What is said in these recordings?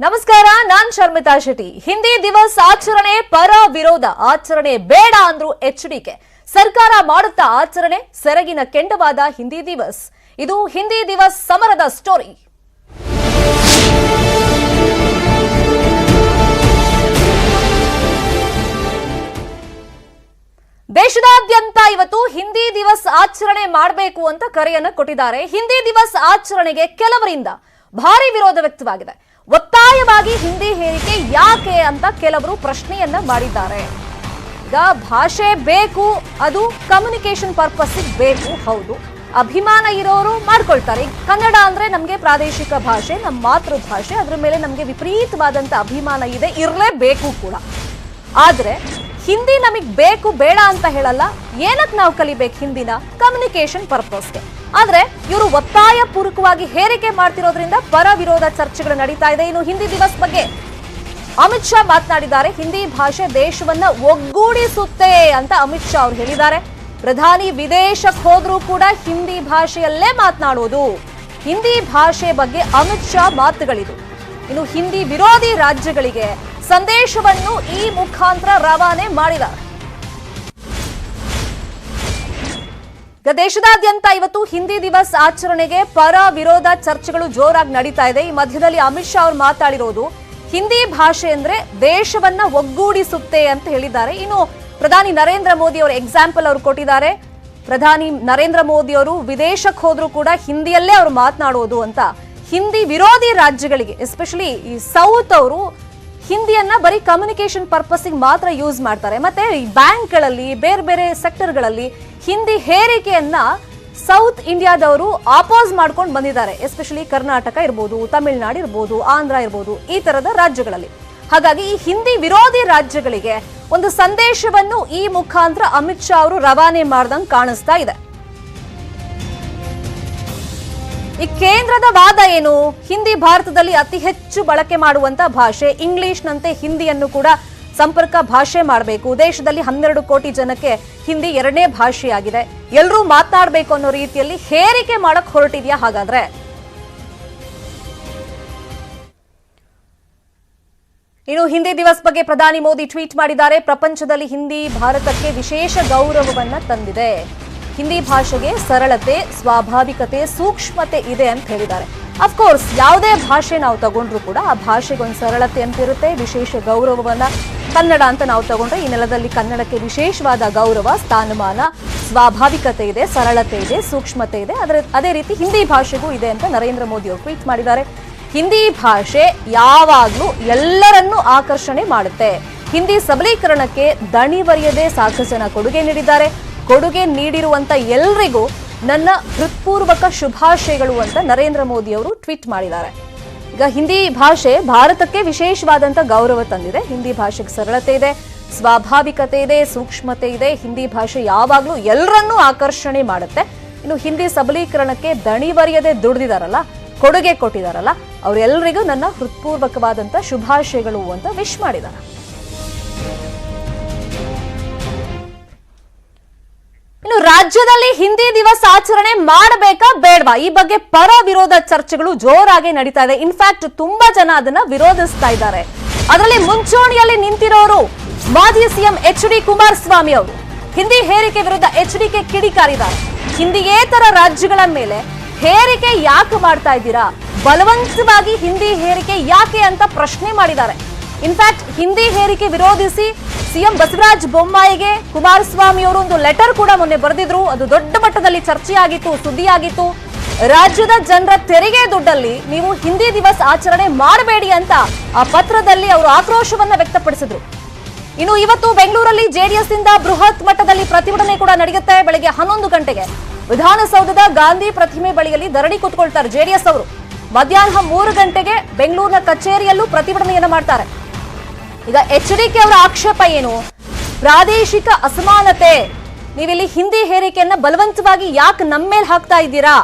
ನಮಸ್ಕಾರ, ನಾನ್ ಶರ್ಮಿತಾ ಶೆಟ್ಟಿ. ಹಿಂದಿ ದಿವಸ್ ಆಚರಣೆ ಪರ ವಿರೋಧ, ಆಚರಣೆ ಬೇಡ ಅಂದ್ರು ಎಚ್ಡಿಕೆ. ಸರ್ಕಾರ ಮಾಡುತ್ತಾ ಆಚರಣೆ, ಸೆರಗಿನ ಕೆಂಡವಾದ ಹಿಂದಿ ದಿವಸ್. ಇದು ಹಿಂದಿ ದಿವಸ್ ಸಮರದ ಸ್ಟೋರಿ. ದೇಶದಾದ್ಯಂತ ಇವತ್ತು ಹಿಂದಿ ದಿವಸ್ ಆಚರಣೆ ಮಾಡಬೇಕು ಅಂತ ಕರೆಯನ್ನು ಕೊಟ್ಟಿದ್ದಾರೆ. ಹಿಂದಿ ದಿವಸ್ ಆಚರಣೆಗೆ ಕೆಲವರಿಂದ ಭಾರಿ ವಿರೋಧ ವ್ಯಕ್ತವಾಗಿದೆ. ಒತ್ತಾಯವಾಗಿ ಹಿಂದಿ ಹೇರಿಕೆ ಯಾಕೆ ಅಂತ ಕೆಲವರು ಪ್ರಶ್ನೆಯನ್ನ ಮಾಡಿದ್ದಾರೆ. ಈಗ ಭಾಷೆ ಬೇಕು, ಅದು ಕಮ್ಯುನಿಕೇಶನ್ ಪರ್ಪಸ್ ಬೇಕು, ಹೌದು. ಅಭಿಮಾನ ಇರೋರು ಮಾಡ್ಕೊಳ್ತಾರೆ. ಕನ್ನಡ ಅಂದ್ರೆ ನಮ್ಗೆ ಪ್ರಾದೇಶಿಕ ಭಾಷೆ, ನಮ್ಮ ಮಾತೃಭಾಷೆ, ಅದ್ರ ಮೇಲೆ ನಮ್ಗೆ ವಿಪರೀತವಾದಂತ ಅಭಿಮಾನ ಇದೆ, ಇರಲೇಬೇಕು ಕೂಡ. ಆದ್ರೆ ಹಿಂದಿ ನಮಗ್ ಬೇಕು ಬೇಡ ಅಂತ ಹೇಳಲ್ಲ. ಏನಕ್ಕೆ ನಾವು ಕಲಿಬೇಕು ಹಿಂದಿನ? ಕಮ್ಯುನಿಕೇಶನ್ ಪರ್ಪಸ್ಗೆ. ಆದ್ರೆ ಇವರು ಒತ್ತಾಯ ಪೂರ್ವಕವಾಗಿ ಹೇರಿಕೆ ಮಾಡ್ತಿರೋದ್ರಿಂದ ಪರ ವಿರೋಧ ಚರ್ಚೆಗಳು ನಡೀತಾ ಇದೆ. ಇನ್ನು ಹಿಂದಿ ದಿವಸ್ ಬಗ್ಗೆ ಅಮಿತ್ ಶಾ ಮಾತನಾಡಿದ್ದಾರೆ. ಹಿಂದಿ ಭಾಷೆ ದೇಶವನ್ನ ಒಗ್ಗೂಡಿಸುತ್ತೆ ಅಂತ ಅಮಿತ್ ಶಾ ಅವರು ಹೇಳಿದ್ದಾರೆ. ಪ್ರಧಾನಿ ವಿದೇಶಕ್ಕೆ ಹೋದ್ರೂ ಕೂಡ ಹಿಂದಿ ಭಾಷೆಯಲ್ಲೇ ಮಾತನಾಡೋದು. ಹಿಂದಿ ಭಾಷೆ ಬಗ್ಗೆ ಅಮಿತ್ ಶಾ ಮಾತುಗಳಿದು. ಇನ್ನು ಹಿಂದಿ ವಿರೋಧಿ ರಾಜ್ಯಗಳಿಗೆ ಸಂದೇಶವನ್ನು ಈ ಮುಖಾಂತರ ರವಾನೆ ಮಾಡಿದ್ದಾರೆ. ದೇಶದಾದ್ಯಂತ ಇವತ್ತು ಹಿಂದಿ ದಿವಸ್ ಆಚರಣೆಗೆ ಪರ ವಿರೋಧ ಚರ್ಚೆಗಳು ಜೋರಾಗಿ ನಡೀತಾ ಇದೆ. ಈ ಮಧ್ಯದಲ್ಲಿ ಅಮಿತ್ ಶಾ ಅವರು ಮಾತಾಡಿರೋದು ಹಿಂದಿ ಭಾಷೆ ಅಂದ್ರೆ ದೇಶವನ್ನ ಒಗ್ಗೂಡಿಸುತ್ತೆ ಅಂತ ಹೇಳಿದ್ದಾರೆ. ಇನ್ನು ಪ್ರಧಾನಿ ನರೇಂದ್ರ ಮೋದಿ ಅವರು ಎಕ್ಸಾಂಪಲ್ ಅವರು ಕೊಟ್ಟಿದ್ದಾರೆ. ಪ್ರಧಾನಿ ನರೇಂದ್ರ ಮೋದಿ ಅವರು ವಿದೇಶಕ್ಕೆ ಹೋದ್ರೂ ಕೂಡ ಹಿಂದಿಯಲ್ಲೇ ಅವರು ಮಾತನಾಡೋದು ಅಂತ. ಹಿಂದಿ ವಿರೋಧಿ ರಾಜ್ಯಗಳಿಗೆ, ಎಸ್ಪೆಷಲಿ ಈ ಸೌತ್ ಅವರು ಹಿಂದಿಯನ್ನ ಬರೀ ಕಮ್ಯುನಿಕೇಶನ್ ಪರ್ಪಸ್ಗೆ ಮಾತ್ರ ಯೂಸ್ ಮಾಡ್ತಾರೆ. ಮತ್ತೆ ಈ ಬ್ಯಾಂಕ್ಗಳಲ್ಲಿ, ಬೇರೆ ಬೇರೆ ಸೆಕ್ಟರ್ಗಳಲ್ಲಿ ಹಿಂದಿ ಹೇರಿಕೆಯನ್ನ ಸೌತ್ ಇಂಡಿಯಾದವರು ಆಪೋಸ್ ಮಾಡ್ಕೊಂಡು ಬಂದಿದ್ದಾರೆ. ಎಸ್ಪೆಷಲಿ ಕರ್ನಾಟಕ ಇರ್ಬೋದು, ತಮಿಳುನಾಡು ಇರ್ಬೋದು, ಆಂಧ್ರ ಇರ್ಬೋದು, ಈ ತರದ ರಾಜ್ಯಗಳಲ್ಲಿ. ಹಾಗಾಗಿ ಈ ಹಿಂದಿ ವಿರೋಧಿ ರಾಜ್ಯಗಳಿಗೆ ಒಂದು ಸಂದೇಶವನ್ನು ಈ ಮುಖಾಂತರ ಅಮಿತ್ ಶಾ ಅವರು ರವಾನೆ ಮಾಡ್ದಂಗೆ ಕಾಣಿಸ್ತಾ ಇದೆ. ಈ ಕೇಂದ್ರದ ವಾದ ಏನು? ಹಿಂದಿ ಭಾರತದಲ್ಲಿ ಅತಿ ಹೆಚ್ಚು ಬಳಕೆ ಮಾಡುವಂತ ಭಾಷೆ. ಇಂಗ್ಲಿಷ್ನಂತೆ ಹಿಂದಿಯನ್ನು ಕೂಡ ಸಂಪರ್ಕ ಭಾಷೆ ಮಾಡಬೇಕು. ದೇಶದಲ್ಲಿ 12 ಕೋಟಿ ಜನಕ್ಕೆ ಹಿಂದಿ ಎರಡನೇ ಭಾಷೆಯಾಗಿದೆ. ಎಲ್ಲರೂ ಮಾತನಾಡಬೇಕು ಅನ್ನೋ ರೀತಿಯಲ್ಲಿ ಹೇರಿಕೆ ಮಾಡಕ್ ಹೊರಟಿದ್ಯಾ ಹಾಗಾದ್ರೆ? ಇನ್ನು ಹಿಂದಿ ದಿವಸ್ ಬಗ್ಗೆ ಪ್ರಧಾನಿ ಮೋದಿ ಟ್ವೀಟ್ ಮಾಡಿದ್ದಾರೆ. ಪ್ರಪಂಚದಲ್ಲಿ ಹಿಂದಿ ಭಾರತಕ್ಕೆ ವಿಶೇಷ ಗೌರವವನ್ನ ತಂದಿದೆ. ಹಿಂದಿ ಭಾಷೆಗೆ ಸರಳತೆ, ಸ್ವಾಭಾವಿಕತೆ, ಸೂಕ್ಷ್ಮತೆ ಇದೆ ಅಂತ ಹೇಳಿದ್ದಾರೆ. ಅಫ್ಕೋರ್ಸ್ ಯಾವುದೇ ಭಾಷೆ ನಾವು ತಗೊಂಡ್ರು ಕೂಡ ಆ ಭಾಷೆಗೊಂದು ಸರಳತೆ ಅಂತ ಇರುತ್ತೆ, ವಿಶೇಷ ಗೌರವವನ್ನ. ಕನ್ನಡ ಅಂತ ನಾವು ತಗೊಂಡ್ರೆ ಈ ನೆಲದಲ್ಲಿ ಕನ್ನಡಕ್ಕೆ ವಿಶೇಷವಾದ ಗೌರವ, ಸ್ಥಾನಮಾನ, ಸ್ವಾಭಾವಿಕತೆ ಇದೆ, ಸರಳತೆ ಇದೆ, ಸೂಕ್ಷ್ಮತೆ ಇದೆ. ಅದೇ ರೀತಿ ಹಿಂದಿ ಭಾಷೆಗೂ ಇದೆ ಅಂತ ನರೇಂದ್ರ ಮೋದಿ ಅವರು ಟ್ವೀಟ್ ಮಾಡಿದ್ದಾರೆ. ಹಿಂದಿ ಭಾಷೆ ಯಾವಾಗ್ಲೂ ಎಲ್ಲರನ್ನೂ ಆಕರ್ಷಣೆ ಮಾಡುತ್ತೆ. ಹಿಂದಿ ಸಬಲೀಕರಣಕ್ಕೆ ದಣಿವರಿಯದೆ ಸಾಕಷ್ಟು ಜನ ಕೊಡುಗೆ ನೀಡಿದ್ದಾರೆ. ಕೊಡುಗೆ ನೀಡಿರುವಂತ ಎಲ್ರಿಗೂ ನನ್ನ ಹೃತ್ಪೂರ್ವಕ ಶುಭಾಶಯಗಳು ಅಂತ ನರೇಂದ್ರ ಮೋದಿ ಅವರು ಟ್ವೀಟ್ ಮಾಡಿದ್ದಾರೆ. ಈಗ ಹಿಂದಿ ಭಾಷೆ ಭಾರತಕ್ಕೆ ವಿಶೇಷವಾದಂತ ಗೌರವ ತಂದಿದೆ. ಹಿಂದಿ ಭಾಷೆಗೆ ಸರಳತೆ ಇದೆ, ಸ್ವಾಭಾವಿಕತೆ ಇದೆ, ಸೂಕ್ಷ್ಮತೆ ಇದೆ. ಹಿಂದಿ ಭಾಷೆ ಯಾವಾಗ್ಲೂ ಎಲ್ಲರನ್ನೂ ಆಕರ್ಷಣೆ ಮಾಡುತ್ತೆ. ಇನ್ನು ಹಿಂದಿ ಸಬಲೀಕರಣಕ್ಕೆ ದಣಿವರಿಯದೆ ದುಡಿದಿದಾರಲ್ಲ, ಕೊಡುಗೆ ಕೊಟ್ಟಿದಾರಲ್ಲ, ಅವರೆಲ್ಲರಿಗೂ ನನ್ನ ಹೃತ್ಪೂರ್ವಕವಾದಂತ ಶುಭಾಶಯಗಳು ಅಂತ ವಿಶ್ ಮಾಡಿದ್ದಾರೆ. ಇನ್ನು ರಾಜ್ಯದಲ್ಲಿ ಹಿಂದಿ ದಿವಸ್ ಆಚರಣೆ ಮಾಡಬೇಕಾ ಬೇಡವಾ, ಈ ಬಗ್ಗೆ ಪರ ವಿರೋಧ ಚರ್ಚೆಗಳು ಜೋರಾಗಿ ನಡೀತಾ ಇದೆ. ಇನ್ಫ್ಯಾಕ್ಟ್ ತುಂಬಾ ಜನ ಅದನ್ನ ವಿರೋಧಿಸ್ತಾ ಇದ್ದಾರೆ. ಅದರಲ್ಲಿ ಮುಂಚೂಣಿಯಲ್ಲಿ ನಿಂತಿರೋರು ಮಾಜಿ ಸಿಎಂ ಎಚ್.ಡಿ. ಕುಮಾರಸ್ವಾಮಿ ಅವರು. ಹಿಂದಿ ಹೇರಿಕೆ ವಿರುದ್ಧ ಎಚ್ಡಿಕೆ ಕಿಡಿಕಾರಿದ್ದಾರೆ. ಹಿಂದಿಯೇತರ ರಾಜ್ಯಗಳ ಮೇಲೆ ಹೇರಿಕೆ ಯಾಕೆ ಮಾಡ್ತಾ ಇದ್ದೀರಾ, ಬಲವಂತವಾಗಿ ಹಿಂದಿ ಹೇರಿಕೆ ಯಾಕೆ ಅಂತ ಪ್ರಶ್ನೆ ಮಾಡಿದ್ದಾರೆ. ಇನ್ಫ್ಯಾಕ್ಟ್ ಹಿಂದಿ ಹೇರಿಕೆ ವಿರೋಧಿಸಿ ಸಿಎಂ ಬಸವರಾಜ ಬೊಮ್ಮಾಯಿಗೆ ಕುಮಾರಸ್ವಾಮಿ ಅವರು ಒಂದು ಲೆಟರ್ ಕೂಡ ಮೊನ್ನೆ ಬರೆದಿದ್ರು. ಅದು ದೊಡ್ಡ ಮಟ್ಟದಲ್ಲಿ ಚರ್ಚೆಯಾಗಿತ್ತು, ಸುದ್ದಿಯಾಗಿತ್ತು. ರಾಜ್ಯದ ಜನರ ತೆರಿಗೆ ದುಡ್ಡಲ್ಲಿ ನೀವು ಹಿಂದಿ ದಿವಸ್ ಆಚರಣೆ ಮಾಡಬೇಡಿ ಅಂತ ಆ ಪತ್ರದಲ್ಲಿ ಅವರು ಆಕ್ರೋಶವನ್ನ ವ್ಯಕ್ತಪಡಿಸಿದ್ರು. ಇನ್ನು ಇವತ್ತು ಬೆಂಗಳೂರಲ್ಲಿ ಜೆಡಿಎಸ್ ಇಂದ ಬೃಹತ್ ಮಟ್ಟದಲ್ಲಿ ಪ್ರತಿಭಟನೆ ಕೂಡ ನಡೆಯುತ್ತೆ. ಬೆಳಗ್ಗೆ 11 ಗಂಟೆಗೆ ವಿಧಾನಸೌಧದ ಗಾಂಧಿ ಪ್ರತಿಮೆ ಬಳಿಯಲ್ಲಿ ಧರಣಿ ಕೂತ್ಕೊಳ್ತಾರೆ ಜೆಡಿಎಸ್ ಅವರು. ಮಧ್ಯಾಹ್ನ 3 ಗಂಟೆಗೆ ಬೆಂಗಳೂರಿನ ಕಚೇರಿಯಲ್ಲೂ ಪ್ರತಿಭಟನೆಯನ್ನ ಮಾಡ್ತಾರೆ. ಈಗ ಎಚ್ಡಿಕೆ ಅವರ ಆಕ್ಷೇಪ ಏನು? ಪ್ರಾದೇಶಿಕ ಅಸಮಾನತೆ, ನೀವಿಲ್ಲಿ ಹಿಂದಿ ಹೇರಿಕೆಯನ್ನ ಬಲವಂತವಾಗಿ ಯಾಕೆ ನಮ್ಮ ಮೇಲೆ ಹಾಕ್ತಾ ಇದ್ದೀರಾ?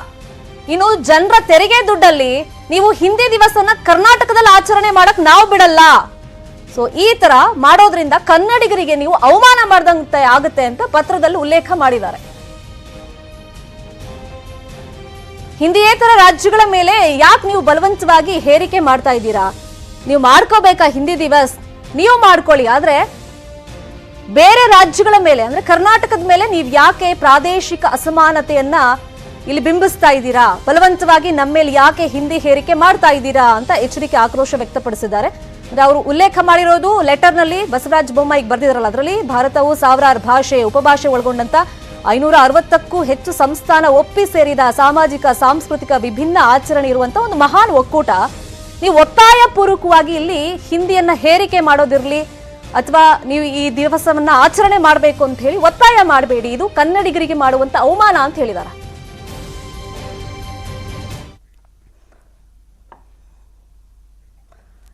ಇನ್ನು ಜನರ ತೆರಿಗೆ ದುಡ್ಡಲ್ಲಿ ನೀವು ಹಿಂದಿ ದಿವಸನ್ನ ಕರ್ನಾಟಕದಲ್ಲಿ ಆಚರಣೆ ಮಾಡಕ್ ನಾವು ಬಿಡಲ್ಲ. ಸೊ ಈ ತರ ಮಾಡೋದ್ರಿಂದ ಕನ್ನಡಿಗರಿಗೆ ನೀವು ಅವಮಾನ ಮಾಡ್ದಂತೆ ಆಗುತ್ತೆ ಅಂತ ಪತ್ರದಲ್ಲಿ ಉಲ್ಲೇಖ ಮಾಡಿದ್ದಾರೆ. ಹಿಂದಿಯೇತರ ರಾಜ್ಯಗಳ ಮೇಲೆ ಯಾಕೆ ನೀವು ಬಲವಂತವಾಗಿ ಹೇರಿಕೆ ಮಾಡ್ತಾ ಇದ್ದೀರಾ? ನೀವು ಮಾಡ್ಕೋಬೇಕಾ ಹಿಂದಿ ದಿವಸ್, ನೀವು ಮಾಡ್ಕೊಳ್ಳಿ. ಆದ್ರೆ ಬೇರೆ ರಾಜ್ಯಗಳ ಮೇಲೆ ಅಂದ್ರೆ ಕರ್ನಾಟಕದ ಮೇಲೆ ನೀವು ಯಾಕೆ ಪ್ರಾದೇಶಿಕ ಅಸಮಾನತೆಯನ್ನ ಇಲ್ಲಿ ಬಿಂಬಿಸ್ತಾ ಇದ್ದೀರಾ, ಬಲವಂತವಾಗಿ ನಮ್ಮ ಮೇಲೆ ಯಾಕೆ ಹಿಂದಿ ಹೇರಿಕೆ ಮಾಡ್ತಾ ಇದ್ದೀರಾ ಅಂತ ಎಚ್ಚರಿಕೆ ಆಕ್ರೋಶ ವ್ಯಕ್ತಪಡಿಸಿದ್ದಾರೆ. ಅಂದ್ರೆ ಅವರು ಉಲ್ಲೇಖ ಮಾಡಿರೋದು ಲೆಟರ್ ನಲ್ಲಿ ಬಸವರಾಜ ಬೊಮ್ಮಾಯಿಗೆ ಬರ್ದಿದಾರಲ್ಲ, ಅದರಲ್ಲಿ ಭಾರತವು ಸಾವಿರಾರು ಭಾಷೆ ಉಪಭಾಷೆ ಒಳಗೊಂಡಂತ 560ಕ್ಕೂ ಹೆಚ್ಚು ಸಂಸ್ಥಾನ ಒಪ್ಪಿ ಸೇರಿದ ಸಾಮಾಜಿಕ ಸಾಂಸ್ಕೃತಿಕ ವಿಭಿನ್ನ ಆಚರಣೆ ಇರುವಂತ ಒಂದು ಮಹಾನ್ ಒಕ್ಕೂಟ. ನೀವು ಒತ್ತಾಯ ಪೂರ್ವಕವಾಗಿ ಇಲ್ಲಿ ಹಿಂದಿಯನ್ನ ಹೇರಿಕೆ ಮಾಡೋದಿರ್ಲಿ ಅಥವಾ ನೀವು ಈ ದಿವಸವನ್ನ ಆಚರಣೆ ಮಾಡಬೇಕು ಅಂತ ಹೇಳಿ ಒತ್ತಾಯ ಮಾಡಬೇಡಿ, ಇದು ಕನ್ನಡಿಗರಿಗೆ ಮಾಡುವಂತ ಅವಮಾನ ಅಂತ ಹೇಳಿದ್ದಾರೆ.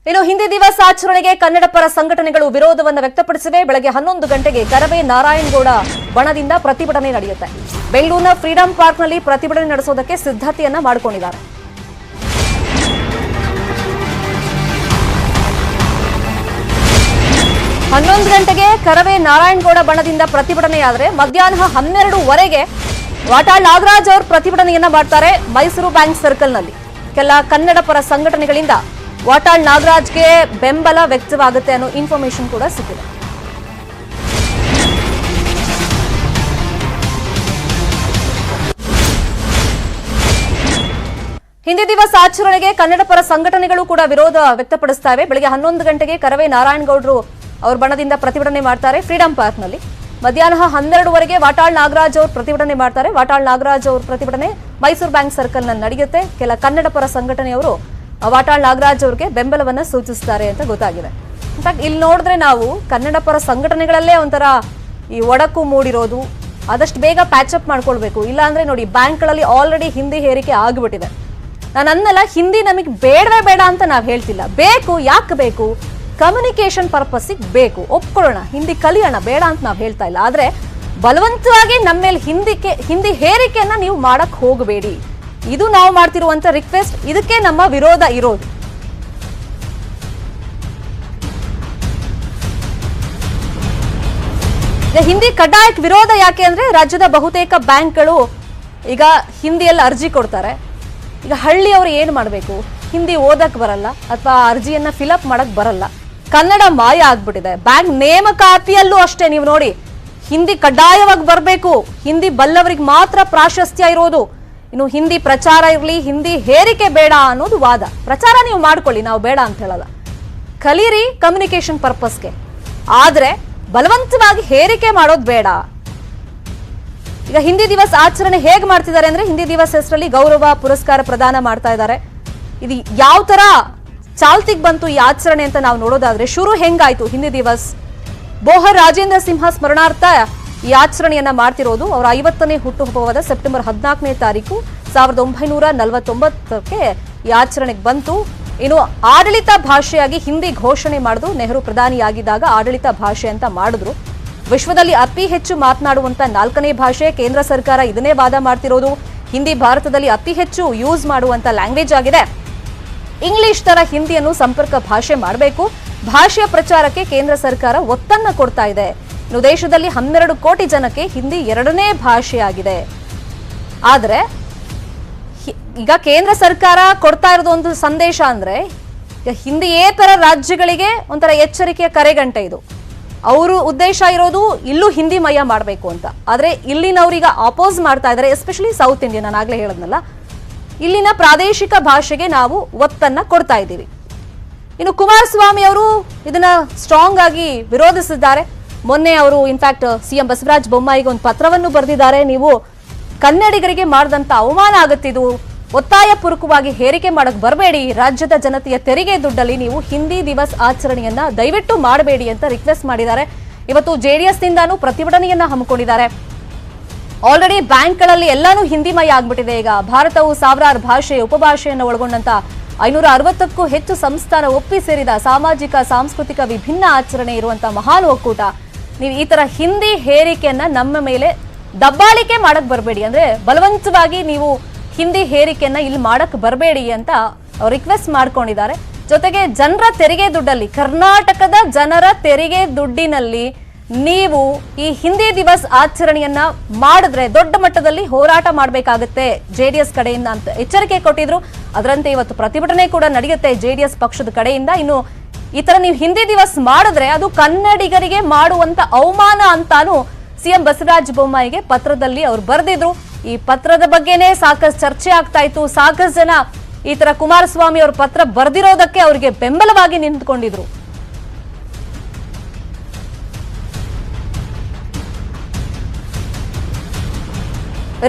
ಇನ್ನು ಹಿಂದಿ ದಿವಸ ಆಚರಣೆಗೆ ಕನ್ನಡ ಪರ ಸಂಘಟನೆಗಳು ವಿರೋಧವನ್ನು ವ್ಯಕ್ತಪಡಿಸಿವೆ. ಬೆಳಗ್ಗೆ 11 ಗಂಟೆಗೆ ಕರವೇ ನಾರಾಯಣಗೌಡ ಬಣದಿಂದ ಪ್ರತಿಭಟನೆ ನಡೆಯುತ್ತೆ. ಬೆಂಗಳೂರಿನ ಫ್ರೀಡಂ ಪಾರ್ಕ್ನಲ್ಲಿ ಪ್ರತಿಭಟನೆ ನಡೆಸೋದಕ್ಕೆ ಸಿದ್ಧತೆಯನ್ನ ಮಾಡಿಕೊಂಡಿದ್ದಾರೆ. ಹನ್ನೊಂದು ಗಂಟೆಗೆ ಕರವೇ ನಾರಾಯಣಗೌಡ ಬಣದಿಂದ ಪ್ರತಿಭಟನೆಯಾದರೆ ಮಧ್ಯಾಹ್ನ 12ವರೆಗೆ ವಾಟಾಳ್ ನಾಗರಾಜ್ ಅವರು ಪ್ರತಿಭಟನೆಯನ್ನ ಮಾಡ್ತಾರೆ ಮೈಸೂರು ಬ್ಯಾಂಕ್ ಸರ್ಕಲ್ನಲ್ಲಿ. ಕೆಲ ಕನ್ನಡ ಪರ ಸಂಘಟನೆಗಳಿಂದ ವಾಟಾಳ್ ನಾಗರಾಜ್ಗೆ ಬೆಂಬಲ ವ್ಯಕ್ತವಾಗುತ್ತೆ ಅನ್ನೋ ಇನ್ಫಾರ್ಮೇಶನ್ ಕೂಡ ಸಿಕ್ಕಿದೆ. ಹಿಂದಿ ದಿವಸ ಆಚರಣೆಗೆ ಕನ್ನಡ ಪರ ಸಂಘಟನೆಗಳು ಕೂಡ ವಿರೋಧ ವ್ಯಕ್ತಪಡಿಸುತ್ತವೆ. ಬೆಳಗ್ಗೆ 11 ಗಂಟೆಗೆ ಕರವೇ ನಾರಾಯಣಗೌಡರು ಅವ್ರ ಬಣದಿಂದ ಪ್ರತಿಭಟನೆ ಮಾಡ್ತಾರೆ ಫ್ರೀಡಂ ಪಾರ್ಕ್ನಲ್ಲಿ. ಮಧ್ಯಾಹ್ನ 12ವರೆಗೆ ವಾಟಾಳ್ ನಾಗರಾಜ್ ಅವರು ಪ್ರತಿಭಟನೆ ಮಾಡ್ತಾರೆ. ವಾಟಾಳ್ ನಾಗರಾಜ್ ಅವ್ರ ಪ್ರತಿಭಟನೆ ಮೈಸೂರು ಬ್ಯಾಂಕ್ ಸರ್ಕಲ್ನಲ್ಲಿ ನಡೆಯುತ್ತೆ. ಕೆಲ ಕನ್ನಡ ಪರ ಸಂಘಟನೆಯವರು ವಾಟಾಳ್ ನಾಗರಾಜ್ ಅವ್ರಿಗೆ ಬೆಂಬಲವನ್ನ ಸೂಚಿಸುತ್ತಾರೆ ಅಂತ ಗೊತ್ತಾಗಿದೆ. ಇನ್ಫ್ಯಾಕ್ಟ್ ಇಲ್ಲಿ ನೋಡಿದ್ರೆ ನಾವು ಕನ್ನಡ ಪರ ಸಂಘಟನೆಗಳಲ್ಲೇ ಒಂಥರ ಈ ಒಡಕು ಮೂಡಿರೋದು, ಆದಷ್ಟು ಬೇಗ ಪ್ಯಾಚಪ್ ಮಾಡ್ಕೊಳ್ಬೇಕು. ಇಲ್ಲ ಅಂದ್ರೆ ನೋಡಿ, ಬ್ಯಾಂಕ್ಗಳಲ್ಲಿ ಆಲ್ರೆಡಿ ಹಿಂದಿ ಹೇರಿಕೆ ಆಗಿಬಿಟ್ಟಿದೆ. ನಾನು ಅನ್ನಲ್ಲ ಹಿಂದಿ ನಮಗೆ ಬೇಡವೇ ಬೇಡ ಅಂತ ನಾವು ಹೇಳ್ತಿಲ್ಲ, ಬೇಕು. ಯಾಕೆ ಬೇಕು? ಕಮ್ಯುನಿಕೇಶನ್ ಪರ್ಪಸ್ಸಿಗೆ ಬೇಕು, ಒಪ್ಕೊಳ್ಳೋಣ, ಹಿಂದಿ ಕಲಿಯೋಣ, ಬೇಡ ಅಂತ ನಾವು ಹೇಳ್ತಾ ಇಲ್ಲ. ಆದ್ರೆ ಬಲವಂತವಾಗಿ ನಮ್ಮ ಮೇಲೆ ಹಿಂದಿ ಹೇರಿಕೆಯನ್ನ ನೀವು ಮಾಡಕ್ ಹೋಗಬೇಡಿ. ಇದು ನಾವು ಮಾಡ್ತಿರುವಂತ ರಿಕ್ವೆಸ್ಟ್, ಇದಕ್ಕೆ ನಮ್ಮ ವಿರೋಧ ಇರೋದು. ಹಿಂದಿ ಕಡ್ಡಾಯಕ್ಕೆ ವಿರೋಧ ಯಾಕೆ ಅಂದ್ರೆ ರಾಜ್ಯದ ಬಹುತೇಕ ಬ್ಯಾಂಕ್ಗಳು ಈಗ ಹಿಂದಿಯಲ್ಲಿ ಅರ್ಜಿ ಕೊಡ್ತಾರೆ. ಈಗ ಹಳ್ಳಿಯವರು ಏನು ಮಾಡಬೇಕು? ಹಿಂದಿ ಓದಕ್ ಬರಲ್ಲ ಅಥವಾ ಅರ್ಜಿಯನ್ನ ಫಿಲಪ್ ಮಾಡಕ್ ಬರಲ್ಲ, ಕನ್ನಡ ಮಾಯ ಆಗ್ಬಿಟ್ಟಿದೆ. ಬ್ಯಾಂಕ್ ನೇಮಕಾತಿಯಲ್ಲೂ ಅಷ್ಟೇ ನೀವು ನೋಡಿ, ಹಿಂದಿ ಕಡ್ಡಾಯವಾಗಿ ಬರಬೇಕು, ಹಿಂದಿ ಬಲ್ಲವರಿಗೆ ಮಾತ್ರ ಪ್ರಾಶಸ್ತ್ಯ ಇರೋದು. ಇನ್ನು ಹಿಂದಿ ಪ್ರಚಾರ ಇರಲಿ, ಹಿಂದಿ ಹೇರಿಕೆ ಬೇಡ ಅನ್ನೋದು ವಾದ. ಪ್ರಚಾರ ನೀವು ಮಾಡ್ಕೊಳ್ಳಿ, ನಾವು ಬೇಡ ಅಂತ ಹೇಳಲ್ಲ, ಕಲೀರಿ ಕಮ್ಯುನಿಕೇಶನ್ ಪರ್ಪಸ್ಗೆ. ಆದ್ರೆ ಬಲವಂತವಾಗಿ ಹೇರಿಕೆ ಮಾಡೋದು ಬೇಡ. ಈಗ ಹಿಂದಿ ದಿವಸ ಆಚರಣೆ ಹೇಗೆ ಮಾಡ್ತಿದ್ದಾರೆ ಅಂದ್ರೆ, ಹಿಂದಿ ದಿವಸ ಹೆಸರಲ್ಲಿ ಗೌರವ ಪುರಸ್ಕಾರ ಪ್ರದಾನ ಮಾಡ್ತಾ ಇದ್ದಾರೆ. ಇದು ಯಾವ ತರ ಚಾಲ್ತಿಗೆ ಬಂತು ಈ ಆಚರಣೆ ಅಂತ ನಾವು ನೋಡೋದಾದ್ರೆ, ಶುರು ಹೆಂಗಾಯ್ತು ಹಿಂದಿ ದಿವಸ್? ಬೋಹರ್ ರಾಜೇಂದ್ರ ಸಿಂಹ ಸ್ಮರಣಾರ್ಥ ಈ ಆಚರಣೆಯನ್ನ ಮಾಡ್ತಿರೋದು. ಅವರ 50ನೇ ಹುಟ್ಟುಹಬ್ಬವಾದ ಸೆಪ್ಟೆಂಬರ್ 14ನೇ ತಾರೀಕು 1949ಕ್ಕೆ ಈ ಆಚರಣೆಗೆ ಬಂತು. ಇನ್ನು ಆಡಳಿತ ಭಾಷೆಯಾಗಿ ಹಿಂದಿ ಘೋಷಣೆ ಮಾಡಿದ್ರು. ನೆಹರು ಪ್ರಧಾನಿಯಾಗಿದ್ದಾಗ ಆಡಳಿತ ಭಾಷೆ ಅಂತ ಮಾಡಿದ್ರು. ವಿಶ್ವದಲ್ಲಿ ಅತಿ ಹೆಚ್ಚು ಮಾತನಾಡುವಂತ 4ನೇ ಭಾಷೆ. ಕೇಂದ್ರ ಸರ್ಕಾರ ಇದನ್ನೇ ವಾದ ಮಾಡ್ತಿರೋದು. ಹಿಂದಿ ಭಾರತದಲ್ಲಿ ಅತಿ ಹೆಚ್ಚು ಯೂಸ್ ಮಾಡುವಂತ ಲ್ಯಾಂಗ್ವೇಜ್ ಆಗಿದೆ. ಇಂಗ್ಲಿಷ್ ತರ ಹಿಂದಿಯನ್ನು ಸಂಪರ್ಕ ಭಾಷೆ ಮಾಡಬೇಕು. ಭಾಷೆಯ ಪ್ರಚಾರಕ್ಕೆ ಕೇಂದ್ರ ಸರ್ಕಾರ ಒತ್ತನ್ನ ಕೊಡ್ತಾ ಇದೆ. ಇನ್ನು ದೇಶದಲ್ಲಿ 12 ಕೋಟಿ ಜನಕ್ಕೆ ಹಿಂದಿ 2ನೇ ಭಾಷೆಯಾಗಿದೆ. ಆದ್ರೆ ಈಗ ಕೇಂದ್ರ ಸರ್ಕಾರ ಕೊಡ್ತಾ ಇರೋದು ಒಂದು ಸಂದೇಶ ಅಂದ್ರೆ, ಹಿಂದಿಯೇತರ ರಾಜ್ಯಗಳಿಗೆ ಒಂಥರ ಎಚ್ಚರಿಕೆಯ ಕರೆಗಂಟೆ ಇದು. ಅವರು ಉದ್ದೇಶ ಇರೋದು ಇಲ್ಲೂ ಹಿಂದಿ ಮಯ ಮಾಡಬೇಕು ಅಂತ. ಆದ್ರೆ ಇಲ್ಲಿನವ್ರೀಗ ಅಪೋಸ್ ಮಾಡ್ತಾ ಇದ್ದಾರೆ, ಎಸ್ಪೆಷಲಿ ಸೌತ್ ಇಂಡಿಯನ್. ನಾನು ಆಗ್ಲೇ ಹೇಳದ್ನಲ್ಲ, ಇಲ್ಲಿನ ಪ್ರಾದೇಶಿಕ ಭಾಷೆಗೆ ನಾವು ಒತ್ತನ್ನ ಕೊಡ್ತಾ ಇದ್ದೀವಿ. ಇನ್ನು ಕುಮಾರಸ್ವಾಮಿ ಅವರು ಇದನ್ನ ಸ್ಟ್ರಾಂಗ್ ಆಗಿ ವಿರೋಧಿಸಿದ್ದಾರೆ. ಮೊನ್ನೆ ಅವರು ಇನ್ಫ್ಯಾಕ್ಟ್ ಸಿಎಂ ಬಸವರಾಜ ಬೊಮ್ಮಾಯಿಗೆ ಒಂದು ಪತ್ರವನ್ನು ಬರೆದಿದ್ದಾರೆ. ನೀವು ಕನ್ನಡಿಗರಿಗೆ ಮಾಡಿದಂತ ಅವಮಾನ ಆಗುತ್ತಿದ್ದು, ಒತ್ತಾಯ ಪೂರ್ವಕವಾಗಿ ಹೇರಿಕೆ ಮಾಡಕ್ ಬರಬೇಡಿ, ರಾಜ್ಯದ ಜನತೆಯ ತೆರಿಗೆ ದುಡ್ಡಲ್ಲಿ ನೀವು ಹಿಂದಿ ದಿವಸ್ ಆಚರಣೆಯನ್ನ ದಯವಿಟ್ಟು ಮಾಡಬೇಡಿ ಅಂತ ರಿಕ್ವೆಸ್ಟ್ ಮಾಡಿದ್ದಾರೆ. ಇವತ್ತು ಜೆಡಿಎಸ್ ನಿಂದಾನು ಪ್ರತಿಭಟನೆಯನ್ನ ಹಮ್ಮಿಕೊಂಡಿದ್ದಾರೆ. ಆಲ್ರೆಡಿ ಬ್ಯಾಂಕ್ಗಳಲ್ಲಿ ಎಲ್ಲಾನು ಹಿಂದಿಮಯ ಆಗ್ಬಿಟ್ಟಿದೆ. ಈಗ ಭಾರತವು ಸಾವಿರಾರು ಭಾಷೆ ಉಪಭಾಷೆಯನ್ನು ಒಳಗೊಂಡಂತ 560ಕ್ಕೂ ಹೆಚ್ಚು ಸಂಸ್ಥಾನ ಒಪ್ಪಿ ಸೇರಿದ ಸಾಮಾಜಿಕ ಸಾಂಸ್ಕೃತಿಕ ವಿಭಿನ್ನ ಆಚರಣೆ ಇರುವಂತ ಮಹಾನ್ ಒಕ್ಕೂಟ. ನೀವು ಈ ತರ ಹಿಂದಿ ಹೇರಿಕೆಯನ್ನ ನಮ್ಮ ಮೇಲೆ ದಬ್ಬಾಳಿಕೆ ಮಾಡಕ್ ಬರಬೇಡಿ, ಅಂದ್ರೆ ಬಲವಂತವಾಗಿ ನೀವು ಹಿಂದಿ ಹೇರಿಕೆಯನ್ನ ಇಲ್ಲಿ ಮಾಡಕ್ ಬರಬೇಡಿ ಅಂತ ರಿಕ್ವೆಸ್ಟ್ ಮಾಡ್ಕೊಂಡಿದ್ದಾರೆ. ಜೊತೆಗೆ ಜನರ ತೆರಿಗೆ ದುಡ್ಡಲ್ಲಿ, ಕರ್ನಾಟಕದ ಜನರ ತೆರಿಗೆ ದುಡ್ಡಿನಲ್ಲಿ ನೀವು ಈ ಹಿಂದಿ ದಿವಸ್ ಆಚರಣೆಯನ್ನ ಮಾಡಿದ್ರೆ ದೊಡ್ಡ ಮಟ್ಟದಲ್ಲಿ ಹೋರಾಟ ಮಾಡಬೇಕಾಗುತ್ತೆ ಜೆಡಿಎಸ್ ಕಡೆಯಿಂದ ಅಂತ ಎಚ್ಚರಿಕೆ ಕೊಟ್ಟಿದ್ರು. ಅದರಂತೆ ಇವತ್ತು ಪ್ರತಿಭಟನೆ ಕೂಡ ನಡೆಯುತ್ತೆ ಜೆಡಿಎಸ್ ಪಕ್ಷದ ಕಡೆಯಿಂದ. ಇನ್ನು ಈ ತರ ನೀವು ಹಿಂದಿ ದಿವಸ್ ಮಾಡಿದ್ರೆ ಅದು ಕನ್ನಡಿಗರಿಗೆ ಮಾಡುವಂತ ಅವಮಾನ ಅಂತಾನು ಸಿಎಂ ಬಸವರಾಜ ಬೊಮ್ಮಾಯಿಗೆ ಪತ್ರದಲ್ಲಿ ಅವ್ರು ಬರೆದಿದ್ರು. ಈ ಪತ್ರದ ಬಗ್ಗೆನೇ ಸಾಕಷ್ಟು ಚರ್ಚೆ ಆಗ್ತಾ ಇತ್ತು. ಸಾಕಷ್ಟು ಜನ ಈ ತರ ಕುಮಾರಸ್ವಾಮಿ ಅವ್ರ ಪತ್ರ ಬರೆದಿರೋದಕ್ಕೆ ಅವರಿಗೆ ಬೆಂಬಲವಾಗಿ ನಿಂತ್ಕೊಂಡಿದ್ರು.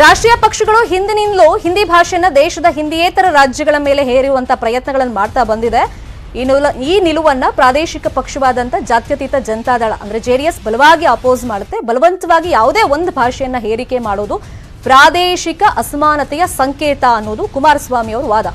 ರಾಷ್ಟ್ರೀಯ ಪಕ್ಷಗಳು ಹಿಂದಿನಿಂದಲೂ ಹಿಂದಿ ಭಾಷೆಯನ್ನ ದೇಶದ ಹಿಂದಿಯೇತರ ರಾಜ್ಯಗಳ ಮೇಲೆ ಹೇರುವಂತ ಪ್ರಯತ್ನಗಳನ್ನು ಮಾಡ್ತಾ ಬಂದಿದೆ. ಈ ನಿಲುವನ್ನ ಪ್ರಾದೇಶಿಕ ಪಕ್ಷವಾದಂತ ಜಾತ್ಯತೀತ ಜನತಾದಳ ಅಂದ್ರೆ ಜೆಡಿಎಸ್ ಬಲವಾಗಿ ಅಪೋಸ್ ಮಾಡುತ್ತೆ. ಬಲವಂತವಾಗಿ ಯಾವುದೇ ಒಂದು ಭಾಷೆಯನ್ನ ಹೇರಿಕೆ ಮಾಡೋದು ಪ್ರಾದೇಶಿಕ ಅಸಮಾನತೆಯ ಸಂಕೇತ ಅನ್ನೋದು ಕುಮಾರಸ್ವಾಮಿ ಅವರ ವಾದ.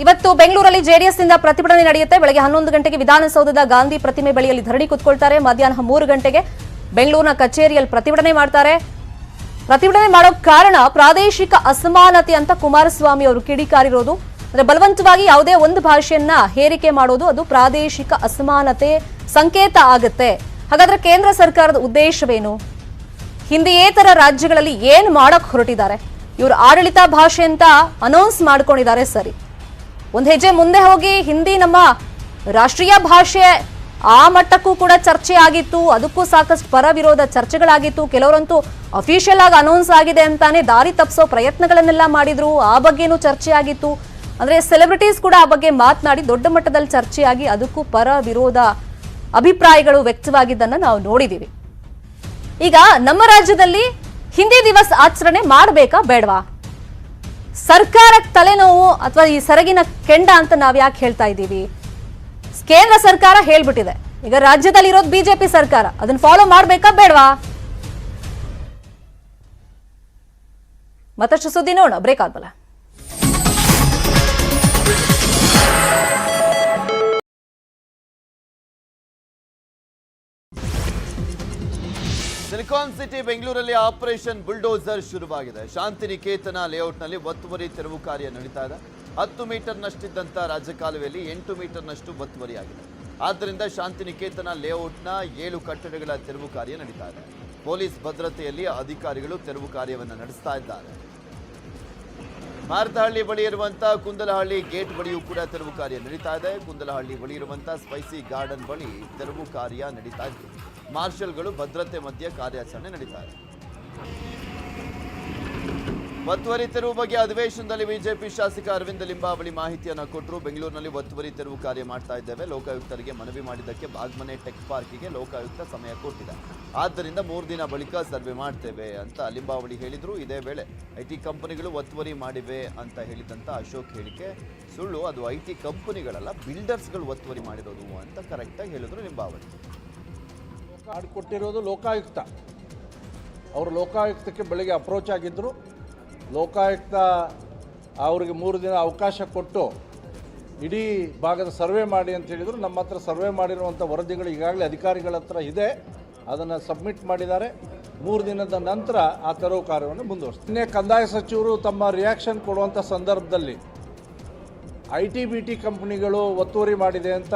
ಇವತ್ತು ಬೆಂಗಳೂರಲ್ಲಿ ಜೆಡಿಎಸ್ ನಿಂದ ಪ್ರತಿಭಟನೆ ನಡೆಯುತ್ತೆ. ಬೆಳಗ್ಗೆ 11 ಗಂಟೆಗೆ ವಿಧಾನಸೌಧದ ಗಾಂಧಿ ಪ್ರತಿಮೆ ಬಳಿಯಲ್ಲಿ ಧರಣಿ ಕೂತ್ಕೊಳ್ತಾರೆ. ಮಧ್ಯಾಹ್ನ 3 ಗಂಟೆಗೆ ಬೆಂಗಳೂರಿನ ಕಚೇರಿಯಲ್ಲಿ ಪ್ರತಿಭಟನೆ ಮಾಡ್ತಾರೆ. ಪ್ರತಿಭಟನೆ ಮಾಡೋ ಕಾರಣ ಪ್ರಾದೇಶಿಕ ಅಸಮಾನತೆ ಅಂತ ಕುಮಾರಸ್ವಾಮಿ ಅವರು ಕಿಡಿಕಾರಿರೋದು. ಅಂದ್ರೆ ಬಲವಂತವಾಗಿ ಯಾವುದೇ ಒಂದು ಭಾಷೆಯನ್ನ ಹೇರಿಕೆ ಮಾಡೋದು ಅದು ಪ್ರಾದೇಶಿಕ ಅಸಮಾನತೆ ಸಂಕೇತ ಆಗುತ್ತೆ. ಹಾಗಾದ್ರೆ ಕೇಂದ್ರ ಸರ್ಕಾರದ ಉದ್ದೇಶವೇನು? ಹಿಂದಿಯೇತರ ರಾಜ್ಯಗಳಲ್ಲಿ ಏನ್ ಮಾಡಕ್ ಹೊರಟಿದ್ದಾರೆ? ಇವರು ಆಡಳಿತ ಭಾಷೆ ಅಂತ ಅನೌನ್ಸ್ ಮಾಡ್ಕೊಂಡಿದ್ದಾರೆ. ಸರಿ, ಒಂದ್ ಹೆಜ್ಜೆ ಮುಂದೆ ಹೋಗಿ ಹಿಂದಿ ನಮ್ಮ ರಾಷ್ಟ್ರೀಯ ಭಾಷೆ ಆ ಮಟ್ಟಕ್ಕೂ ಕೂಡ ಚರ್ಚೆ ಆಗಿತ್ತು. ಅದಕ್ಕೂ ಸಾಕಷ್ಟು ಪರ ವಿರೋಧ ಚರ್ಚೆಗಳಾಗಿತ್ತು. ಕೆಲವರಂತೂ ಅಫಿಷಿಯಲ್ ಆಗಿ ಅನೌನ್ಸ್ ಆಗಿದೆ ಅಂತಾನೆ ದಾರಿ ತಪ್ಪಿಸೋ ಪ್ರಯತ್ನಗಳನ್ನೆಲ್ಲ ಮಾಡಿದ್ರು. ಆ ಬಗ್ಗೆನೂ ಚರ್ಚೆ ಆಗಿತ್ತು. ಅಂದ್ರೆ ಸೆಲೆಬ್ರಿಟೀಸ್ ಕೂಡ ಆ ಬಗ್ಗೆ ಮಾತನಾಡಿ ದೊಡ್ಡ ಮಟ್ಟದಲ್ಲಿ ಚರ್ಚೆಯಾಗಿ ಅದಕ್ಕೂ ಪರ ವಿರೋಧ ಅಭಿಪ್ರಾಯಗಳು ವ್ಯಕ್ತವಾಗಿದ್ದನ್ನ ನಾವು ನೋಡಿದೀವಿ. ಈಗ ನಮ್ಮ ರಾಜ್ಯದಲ್ಲಿ ಹಿಂದಿ ದಿವಸ್ ಆಚರಣೆ ಮಾಡಬೇಕಾ ಬೇಡವಾ? ಸರ್ಕಾರಕ್ಕೆ ತಲೆನೋವು ಅಥವಾ ಈ ಸರಗಿನ ಕೆಂಡ ಅಂತ ನಾವ್ ಯಾಕೆ ಹೇಳ್ತಾ ಇದ್ದೀವಿ? ಕೇಂದ್ರ ಸರ್ಕಾರ ಹೇಳ್ಬಿಟ್ಟಿದೆ. ಈಗ ರಾಜ್ಯದಲ್ಲಿ ಇರೋದು ಬಿಜೆಪಿ ಸರ್ಕಾರ, ಅದನ್ನ ಫಾಲೋ ಮಾಡ್ಬೇಕಾ ಬೇಡವಾ? ಮತ್ತಷ್ಟು ಸುದ್ದಿ ನೋಡೋಣ ಬ್ರೇಕ್ ಆದ್ಮೇಲೆ. ಸಿಲಿಕಾನ್ ಸಿಟಿ ಬೆಂಗಳೂರಲ್ಲಿ ಆಪರೇಷನ್ ಬುಲ್ಡೋಸರ್ ಶುರುವಾಗಿದೆ. ಶಾಂತಿನಿಕೇತನ ಲೇಔಟ್ನಲ್ಲಿ ಒತ್ತುವರಿ ತೆರವು ಕಾರ್ಯ ನಡೀತಾ ಇದೆ. 10 ಮೀಟರ್ನಷ್ಟಿದ್ದಂಥ ರಾಜಕಾಲುವೆಯಲ್ಲಿ 8 ಮೀಟರ್ನಷ್ಟು ಒತ್ತುವರಿಯಾಗಿದೆ. ಆದ್ದರಿಂದ ಶಾಂತಿನಿಕೇತನ ಲೇಔಟ್ನ 7 ಕಟ್ಟಡಗಳ ತೆರವು ಕಾರ್ಯ ನಡೀತಾ ಇದೆ. ಪೊಲೀಸ್ ಭದ್ರತೆಯಲ್ಲಿ ಅಧಿಕಾರಿಗಳು ತೆರವು ಕಾರ್ಯವನ್ನು ನಡೆಸ್ತಾ ಇದ್ದಾರೆ. ಮಾರತಹಳ್ಳಿ ಬಳಿ ಇರುವಂತಹ ಕುಂದಲಹಳ್ಳಿ ಗೇಟ್ ಬಳಿಯೂ ಕೂಡ ತೆರವು ಕಾರ್ಯ ನಡೀತಾ ಇದೆ. ಕುಂದಲಹಳ್ಳಿ ಬಳಿ ಇರುವಂತಹ ಸ್ಪೈಸಿ ಗಾರ್ಡನ್ ಬಳಿ ತೆರವು ಕಾರ್ಯ ನಡೀತಾ ಇದೆ. ಮಾರ್ಷಲ್ಗಳು ಭದ್ರತೆ ಮಧ್ಯೆ ಕಾರ್ಯಾಚರಣೆ ನಡೀತಾ ಇದೆ. ಒತ್ತುವರಿ ತೆರವು ಬಗ್ಗೆ ಅಧಿವೇಶನದಲ್ಲಿ ಬಿಜೆಪಿ ಶಾಸಕ ಅರವಿಂದ ಲಿಂಬಾವಳಿ ಮಾಹಿತಿಯನ್ನು ಕೊಟ್ಟರು. ಬೆಂಗಳೂರಿನಲ್ಲಿ ಒತ್ತುವರಿ ತೆರವು ಕಾರ್ಯ ಮಾಡ್ತಾ ಇದ್ದೇವೆ. ಲೋಕಾಯುಕ್ತರಿಗೆ ಮನವಿ ಮಾಡಿದ್ದಕ್ಕೆ ಬಾಗ್ಮನೆ ಟೆಕ್ ಪಾರ್ಕಿಗೆ ಲೋಕಾಯುಕ್ತ ಸಮಯ ಕೊಟ್ಟಿದೆ. ಆದ್ದರಿಂದ 3 ದಿನ ಬಳಿಕ ಸರ್ವೆ ಮಾಡ್ತೇವೆ ಅಂತ ಲಿಂಬಾವಳಿ ಹೇಳಿದ್ರು. ಇದೇ ವೇಳೆ ಐಟಿ ಕಂಪನಿಗಳು ಒತ್ತುವರಿ ಮಾಡಿವೆ ಅಂತ ಹೇಳಿದಂತ ಅಶೋಕ್ ಹೇಳಿಕೆ ಸುಳ್ಳು. ಅದು ಐಟಿ ಕಂಪನಿಗಳಲ್ಲ, ಬಿಲ್ಡರ್ಸ್ಗಳು ಒತ್ತುವರಿ ಮಾಡಿರೋದು ಅಂತ ಕರೆಕ್ಟಾಗಿ ಹೇಳಿದ್ರು ಲಿಂಬಾವಳಿ. ಕೊಟ್ಟಿರೋದು ಲೋಕಾಯುಕ್ತ. ಅವರು ಲೋಕಾಯುಕ್ತಕ್ಕೆ ಬೆಳಗ್ಗೆ ಅಪ್ರೋಚ್ ಆಗಿದ್ದರು. ಲೋಕಾಯುಕ್ತ ಅವರಿಗೆ 3 ದಿನ ಅವಕಾಶ ಕೊಟ್ಟು ಇಡೀ ಭಾಗದ ಸರ್ವೆ ಮಾಡಿ ಅಂತ ಹೇಳಿದರು. ನಮ್ಮ ಹತ್ರ ಸರ್ವೆ ಮಾಡಿರುವಂಥ ವರದಿಗಳು ಈಗಾಗಲೇ ಅಧಿಕಾರಿಗಳ ಹತ್ರ ಇದೆ. ಅದನ್ನು ಸಬ್ಮಿಟ್ ಮಾಡಿದ್ದಾರೆ. 3 ದಿನದ ನಂತರ ಆ ತೆರವು ಕಾರ್ಯವನ್ನು ಮುಂದುವರಿಸ್ತಾರೆ. ನಿನ್ನೆ ಕಂದಾಯ ಸಚಿವರು ತಮ್ಮ ರಿಯಾಕ್ಷನ್ ಕೊಡುವಂಥ ಸಂದರ್ಭದಲ್ಲಿ ITBT ಕಂಪ್ನಿಗಳು ಒತ್ತುವರಿ ಮಾಡಿದೆ ಅಂತ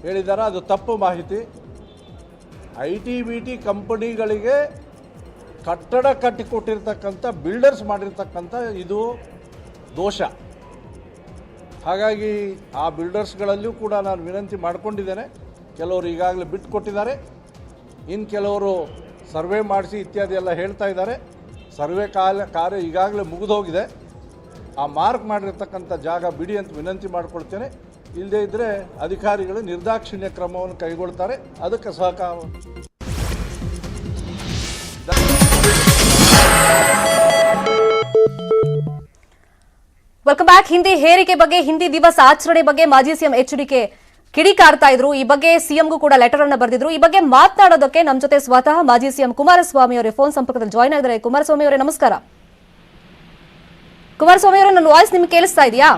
ಹೇಳಿದ್ದಾರೆ. ಅದು ತಪ್ಪು ಮಾಹಿತಿ. ITBT ಕಂಪನಿಗಳಿಗೆ ಕಟ್ಟಡ ಕಟ್ಟಿಕೊಟ್ಟಿರ್ತಕ್ಕಂಥ ಬಿಲ್ಡರ್ಸ್ ಮಾಡಿರ್ತಕ್ಕಂಥ ಇದು ದೋಷ. ಹಾಗಾಗಿ ಆ ಬಿಲ್ಡರ್ಸ್ಗಳಲ್ಲೂ ಕೂಡ ನಾನು ವಿನಂತಿ ಮಾಡಿಕೊಂಡಿದ್ದೇನೆ. ಕೆಲವರು ಈಗಾಗಲೇ ಬಿಟ್ಟುಕೊಟ್ಟಿದ್ದಾರೆ. ಇನ್ನು ಕೆಲವರು ಸರ್ವೆ ಮಾಡಿಸಿ ಇತ್ಯಾದಿ ಎಲ್ಲ ಹೇಳ್ತಾ ಇದ್ದಾರೆ. ಸರ್ವೆ ಕಾರ್ಯ ಈಗಾಗಲೇ ಮುಗಿದೋಗಿದೆ. ಆ ಮಾರ್ಕ್ ಮಾಡಿರ್ತಕ್ಕಂಥ ಜಾಗ ಬಿಡಿ ಅಂತ ವಿನಂತಿ ಮಾಡಿಕೊಳ್ತೇನೆ. ಇಲ್ಲದೇ ಇದ್ದರೆ ಅಧಿಕಾರಿಗಳು ನಿರ್ದಾಕ್ಷಿಣ್ಯ ಕ್ರಮವನ್ನು ಕೈಗೊಳ್ತಾರೆ. ಅದಕ್ಕೆ ಸಹಕಾರ. Welcome back. ಹಿಂದಿ ಹೇರಿಕೆ ಬಗ್ಗೆ, ಹಿಂದಿ ದಿವಸ ಆಚರಣೆ ಬಗ್ಗೆ ಮಾಜಿ ಸಿಎಂ HDK ಕಿಡಿಕಾರ್ತಾ ಇದ್ರು. ಈ ಬಗ್ಗೆ ಸಿಎಂಗೂ ಕೂಡ ಲೆಟರ್ ಅನ್ನು ಬರೆದಿದ್ರು. ಈ ಬಗ್ಗೆ ಮಾತನಾಡೋದಕ್ಕೆ ನಮ್ಮ ಜೊತೆ ಸ್ವತಃ ಮಾಜಿ ಸಿಎಂ ಕುಮಾರಸ್ವಾಮಿ ಅವರೇ ಫೋನ್ ಸಂಪರ್ಕದಲ್ಲಿ ಜಾಯ್ನ್ ಆಗಿದ್ದಾರೆ. ಕುಮಾರಸ್ವಾಮಿ ಅವರೇ ನಮಸ್ಕಾರ. ಕುಮಾರಸ್ವಾಮಿ ಅವರೇ, ನನ್ನ ವಾಯ್ಸ್ ನಿಮ್ಗೆ ಕೇಳಿಸ್ತಾ ಇದೆಯಾ?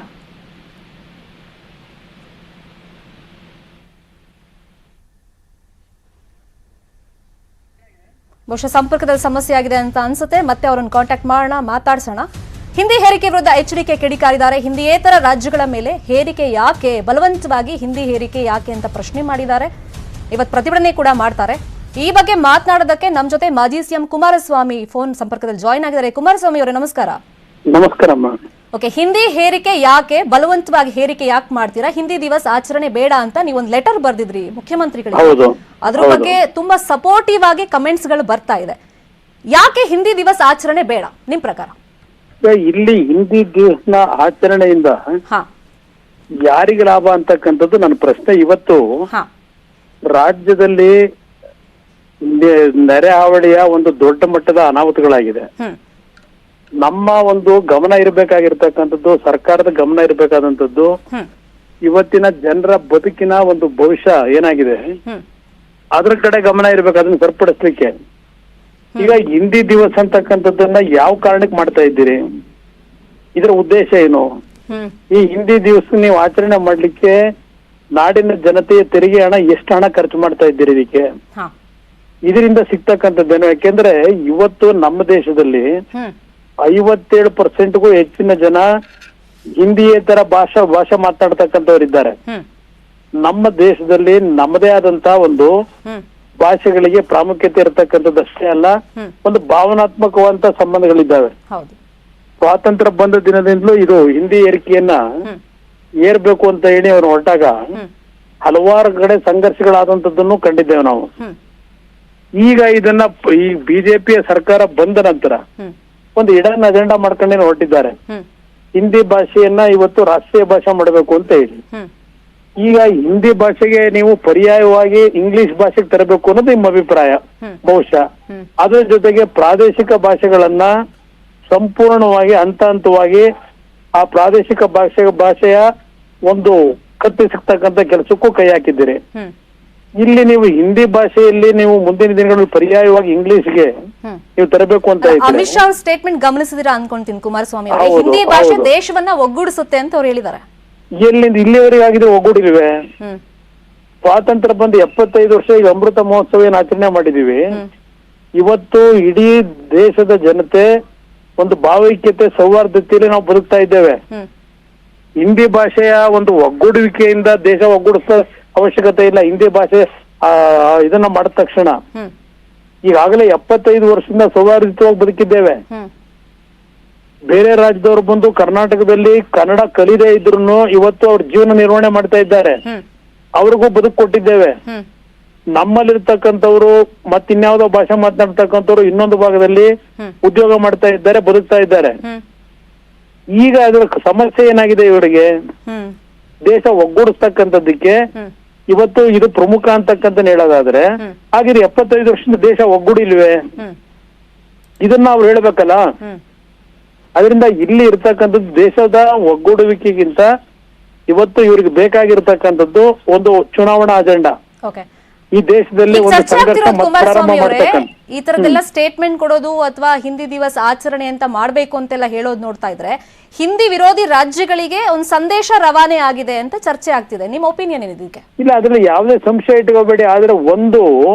ಬಹುಶಃ ಸಂಪರ್ಕದಲ್ಲಿ ಸಮಸ್ಯೆ ಆಗಿದೆ ಅಂತ ಅನ್ಸುತ್ತೆ. ಮತ್ತೆ ಅವರನ್ನು ಕಾಂಟ್ಯಾಕ್ಟ್ ಮಾಡೋಣ, ಮಾತಾಡ್ಸೋಣ. ಹಿಂದಿ ಹೇರಿಕೆ ವಿರುದ್ಧ ಎಚ್ಚರಿಕೆ ಕಿಡಿಕಾರಿದ್ದಾರೆ. ಹಿಂದಿಯೇತರ ರಾಜ್ಯಗಳ ಮೇಲೆ ಹೇರಿಕೆ ಯಾಕೆ, ಬಲವಂತವಾಗಿ ಹಿಂದಿ ಹೇರಿಕೆ ಯಾಕೆ ಅಂತ ಪ್ರಶ್ನೆ ಮಾಡಿದ್ದಾರೆ. ಇವತ್ತು ಪ್ರತಿಭಟನೆ ಕೂಡ ಮಾಡ್ತಾರೆ. ಈ ಬಗ್ಗೆ ಮಾತನಾಡೋದಕ್ಕೆ ನಮ್ಮ ಜೊತೆ ಮಾಜಿ ಸಿಎಂ ಕುಮಾರಸ್ವಾಮಿ ಫೋನ್ ಸಂಪರ್ಕದಲ್ಲಿ ಜಾಯಿನ್ ಆಗಿದ್ದಾರೆ. ಕುಮಾರಸ್ವಾಮಿ ಅವರೇ ನಮಸ್ಕಾರ. ನಮಸ್ಕಾರಮ್ಮ. ಓಕೆ, ಹಿಂದಿ ಹೇರಿಕೆ ಯಾಕೆ, ಬಲವಂತವಾಗಿ ಹೇರಿಕೆ ಯಾಕೆ ಮಾಡ್ತೀರಾ? ಹಿಂದಿ ದಿವಸ ಆಚರಣೆ ಬೇಡ ಅಂತ ನೀವೊಂದು ಲೆಟರ್ ಬರ್ದಿದ್ರಿ ಮುಖ್ಯಮಂತ್ರಿಗಳಿಗೆ. ಹೌದು. ಅದ್ರ ಬಗ್ಗೆ ತುಂಬಾ ಸಪೋರ್ಟಿವ್ ಆಗಿ ಕಮೆಂಟ್ಸ್ ಗಳು ಬರ್ತಾ ಇದೆ. ಯಾಕೆ ಹಿಂದಿ ದಿವಸ ಆಚರಣೆ ಬೇಡ ನಿಮ್ ಪ್ರಕಾರ? ಇಲ್ಲಿ ಹಿಂದಿ ದಿವಸನ ಆಚರಣೆಯಿಂದ ಹಾ ಯಾರಿಗೆ ಲಾಭ ಅಂತಕ್ಕಂಥದ್ದು ನನ್ನ ಪ್ರಶ್ನೆ. ಇವತ್ತು ಹಾ ರಾಜ್ಯದಲ್ಲಿ ನೆರೆ ಹಾವಳಿಯ ಒಂದು ದೊಡ್ಡ ಮಟ್ಟದ ಅನಾಹುತಗಳಾಗಿದೆ. ಹ್ಮ್ ನಮ್ಮ ಒಂದು ಗಮನ ಇರಬೇಕಾಗಿರ್ತಕ್ಕಂಥದ್ದು, ಸರ್ಕಾರದ ಗಮನ ಇರಬೇಕಾದಂಥದ್ದು ಹ್ಮ್ ಇವತ್ತಿನ ಜನರ ಬದುಕಿನ ಒಂದು ಭವಿಷ್ಯ ಏನಾಗಿದೆ ಹ್ಮ್ ಅದ್ರ ಕಡೆ ಗಮನ ಇರ್ಬೇಕು, ಅದನ್ನ ಸರಿಪಡಿಸ್ಲಿಕ್ಕೆ. ಈಗ ಹಿಂದಿ ದಿವಸ ಅಂತಕ್ಕಂಥದ್ದನ್ನ ಯಾವ ಕಾರಣಕ್ಕೆ ಮಾಡ್ತಾ ಇದ್ದೀರಿ? ಇದರ ಉದ್ದೇಶ ಏನು? ಹ್ಮ್ ಈ ಹಿಂದಿ ದಿವಸ ನೀವು ಆಚರಣೆ ಮಾಡ್ಲಿಕ್ಕೆ ನಾಡಿನ ಜನತೆಯ ತೆರಿಗೆ ಹಣ ಎಷ್ಟು ಹಣ ಖರ್ಚು ಮಾಡ್ತಾ ಇದ್ದೀರಿ ಇದಕ್ಕೆ? ಹಾ ಇದರಿಂದ ಸಿಗ್ತಕ್ಕಂಥದ್ದೇನು? ಯಾಕೆಂದ್ರೆ ಇವತ್ತು ನಮ್ಮ ದೇಶದಲ್ಲಿ ಹ್ಮ್ 57%ಗೂ ಹೆಚ್ಚಿನ ಜನ ಹಿಂದಿಯೇತರ ಭಾಷೆ ಮಾತನಾಡ್ತಕ್ಕಂಥವ್ರಿದ್ದಾರೆ. ಹ್ಮ್ ನಮ್ಮ ದೇಶದಲ್ಲಿ ನಮ್ಮದೇ ಆದಂತ ಒಂದು ಹ್ಮ್ ಭಾಷೆಗಳಿಗೆ ಪ್ರಾಮುಖ್ಯತೆ ಇರತಕ್ಕಂಥದ್ದಷ್ಟೇ ಅಲ್ಲ, ಹ್ಮ್ ಒಂದು ಭಾವನಾತ್ಮಕವಾದಂತ ಸಂಬಂಧಗಳಿದ್ದಾವೆ. ಹೌದು. ಸ್ವಾತಂತ್ರ್ಯ ಬಂದ ದಿನದಿಂದಲೂ ಇದು ಹಿಂದಿ ಏರಿಕೆಯನ್ನ ಹ್ಮ್ ಏರ್ಬೇಕು ಅಂತ ಹೇಳಿ ಅವ್ರು ಹೊರಟಾಗ ಹ್ಮ್ ಹಲವಾರು ಕಡೆ ಸಂಘರ್ಷಗಳಾದಂತದ್ದನ್ನು ಕಂಡಿದ್ದೇವೆ ನಾವು. ಹ್ಮ್ ಈಗ ಇದನ್ನ ಈ ಬಿಜೆಪಿಯ ಸರ್ಕಾರ ಬಂದ ನಂತರ ಹ್ಮ್ ಒಂದು ಇಡನ್ ಅಜೆಂಡಾ ಮಾಡ್ಕೊಂಡೇನು ಹೊರಟಿದ್ದಾರೆ. ಹ್ಮ್ ಹಿಂದಿ ಭಾಷೆಯನ್ನ ಇವತ್ತು ರಾಷ್ಟ್ರೀಯ ಭಾಷೆ ಮಾಡಬೇಕು ಅಂತ ಹೇಳಿ. ಹ್ಮ್ ಈಗ ಹಿಂದಿ ಭಾಷೆಗೆ ನೀವು ಪರ್ಯಾಯವಾಗಿ ಇಂಗ್ಲಿಷ್ ಭಾಷೆಗೆ ತರಬೇಕು ಅನ್ನೋದು ನಿಮ್ಮ ಅಭಿಪ್ರಾಯ ಹ್ಮ್. ಬಹುಶಃ. ಹ್ಮ್. ಅದ್ರ ಜೊತೆಗೆ ಪ್ರಾದೇಶಿಕ ಭಾಷೆಗಳನ್ನ ಸಂಪೂರ್ಣವಾಗಿ ಹಂತವಾಗಿ ಆ ಪ್ರಾದೇಶಿಕ ಭಾಷೆಯ ಒಂದು ಕತ್ತಿಸಿರ್ತಕ್ಕಂಥ ಕೆಲಸಕ್ಕೂ ಕೈ ಹಾಕಿದ್ದೀರಿ. ಹ್ಮ್ ಇಲ್ಲಿ ನೀವು ಹಿಂದಿ ಭಾಷೆಯಲ್ಲಿ ನೀವು ಮುಂದಿನ ದಿನಗಳಲ್ಲಿ ಪರ್ಯಾಯವಾಗಿ ಇಂಗ್ಲಿಷ್ಗೆ ಹ್ಮ್ ನೀವು ತರಬೇಕು ಅಂತ ಇದ್ದೀರಿ. ಅಮಿತ್ ಶಾ ಸ್ಟೇಟ್ಮೆಂಟ್ ಗಮನಿಸಿದಿರಾ ಅನ್ಕೊಂತೀನಿ ಕುಮಾರಸ್ವಾಮಿ ಅವರೇ. ಹೌದು, ಹಿಂದಿ ಭಾಷೆ ಹೌದು. ದೇಶವನ್ನ ಒಗ್ಗೂಡಿಸುತ್ತೆ ಅಂತ ಅವ್ರು ಹೇಳಿದ್ದಾರೆ. ಎಲ್ಲಿಂದ ಇಲ್ಲಿವರೆಗೆ ಆಗಿದೆ ಒಗ್ಗೂಡಿಲ್ವೇ? ಹ್ಮ್ ಸ್ವಾತಂತ್ರ್ಯ ಬಂದು 75 ವರ್ಷ ಈಗ ಅಮೃತ ಮಹೋತ್ಸವ ಏನು ಆಚರಣೆ ಮಾಡಿದೀವಿ. ಇವತ್ತು ಇಡೀ ದೇಶದ ಜನತೆ ಒಂದು ಭಾವೈಕ್ಯತೆ ಸೌಹಾರ್ದತೆಯಲ್ಲಿ ನಾವು ಬದುಕ್ತಾ ಇದ್ದೇವೆ. ಹ್ಮ್ ಹಿಂದಿ ಭಾಷೆಯ ಒಂದು ಒಗ್ಗೂಡುವಿಕೆಯಿಂದ ದೇಶ ಒಗ್ಗೂಡಿಸೋ ಅವಶ್ಯಕತೆ ಇಲ್ಲ. ಹಿಂದಿ ಭಾಷೆ ಇದನ್ನ ಮಾಡಿದ ತಕ್ಷಣ ಹ್ಮ್ ಈಗಾಗಲೇ 75 ವರ್ಷದಿಂದ ಸೌಹಾರ್ದಯುತವಾಗಿ ಬದುಕಿದ್ದೇವೆ. ಹ್ಮ್ ಬೇರೆ ರಾಜ್ಯದವ್ರು ಬಂದು ಕರ್ನಾಟಕದಲ್ಲಿ ಕನ್ನಡ ಕಲಿದೇ ಇದ್ರು ಇವತ್ತು ಅವ್ರ ಜೀವನ ನಿರ್ವಹಣೆ ಮಾಡ್ತಾ ಇದ್ದಾರೆ. ಹ್ಮ್ ಅವ್ರಿಗೂ ಬದುಕು ಕೊಟ್ಟಿದ್ದೇವೆ. ಹ್ಮ್ ನಮ್ಮಲ್ಲಿರ್ತಕ್ಕಂಥವ್ರು ಮತ್ತಿನ್ಯಾವುದೋ ಭಾಷೆ ಮಾತನಾಡ್ತಕ್ಕಂಥವ್ರು ಇನ್ನೊಂದು ಭಾಗದಲ್ಲಿ ಹ್ಮ್. ಉದ್ಯೋಗ ಮಾಡ್ತಾ ಇದ್ದಾರೆ, ಬದುಕ್ತಾ ಇದ್ದಾರೆ. ಹ್ಮ್ ಈಗ ಅದರ ಸಮಸ್ಯೆ ಏನಾಗಿದೆ ಇವರಿಗೆ? ಹ್ಮ್ ದೇಶ ಒಗ್ಗೂಡಿಸ್ತಕ್ಕಂಥದ್ದಕ್ಕೆ ಹ್ಮ್ ಇವತ್ತು ಇದು ಪ್ರಮುಖ ಅಂತಕ್ಕಂತ ಹೇಳೋದಾದ್ರೆ ಹ್ಮ್. ಹಾಗೆ 75 ವರ್ಷದಿಂದ ದೇಶ ಒಗ್ಗೂಡಿಲ್ವೇ? ಹ್ಮ್ ಇದನ್ನ ಅವ್ರು ಹೇಳ್ಬೇಕಲ್ಲ. ಹ್ಮ್ ಅದರಿಂದ ಇಲ್ಲಿ ಇರ್ತಕ್ಕಂಥದ್ದು ದೇಶದ ಒಗ್ಗೂಡುವಿಕೆಗಿಂತ ಇವತ್ತು ಇವ್ರಿಗೆ ಬೇಕಾಗಿರ್ತಕ್ಕಂಥದ್ದು ಒಂದು ಚುನಾವಣಾ ಅಜೆಂಡಾ. ಓಕೆ, ಈ ದೇಶದಲ್ಲಿ ಒಂದು ಚರ್ಚೆ ಸಂಘರ್ಷ ಆಗ್ತಿರೋದು ಪ್ರಾರಂಭ ಕುಮಾರಸ್ವಾಮಿ ಅವರೇ, ಮಾಡ್ತಕ್ಕಂಥ ಈ ತರದೆಲ್ಲ ಸ್ಟೇಟ್ಮೆಂಟ್ ಕೊಡೋದು ಅಥವಾ ಹಿಂದಿ ದಿವಸ ಆಚರಣೆ ಅಂತ ಮಾಡ್ಬೇಕು ಅಂತೆಲ್ಲ ಹೇಳೋದು ನೋಡ್ತಾ ಇದ್ರೆ ಹಿಂದಿ ವಿರೋಧಿ ರಾಜ್ಯಗಳಿಗೆ ಒಂದು ಸಂದೇಶ ರವಾನೆ ಆಗಿದೆ ಅಂತ ಚರ್ಚೆ ಆಗ್ತಿದೆ. ನಿಮ್ಮ ಒಪಿನಿಯನ್ ಏನಿದೆ ಇದಕ್ಕೆ? ಇಲ್ಲ, ಅದ್ರಲ್ಲಿ ಯಾವುದೇ ಸಂಶಯ ಇಟ್ಕೋಬೇಡಿ. ಆದ್ರೆ ಒಂದು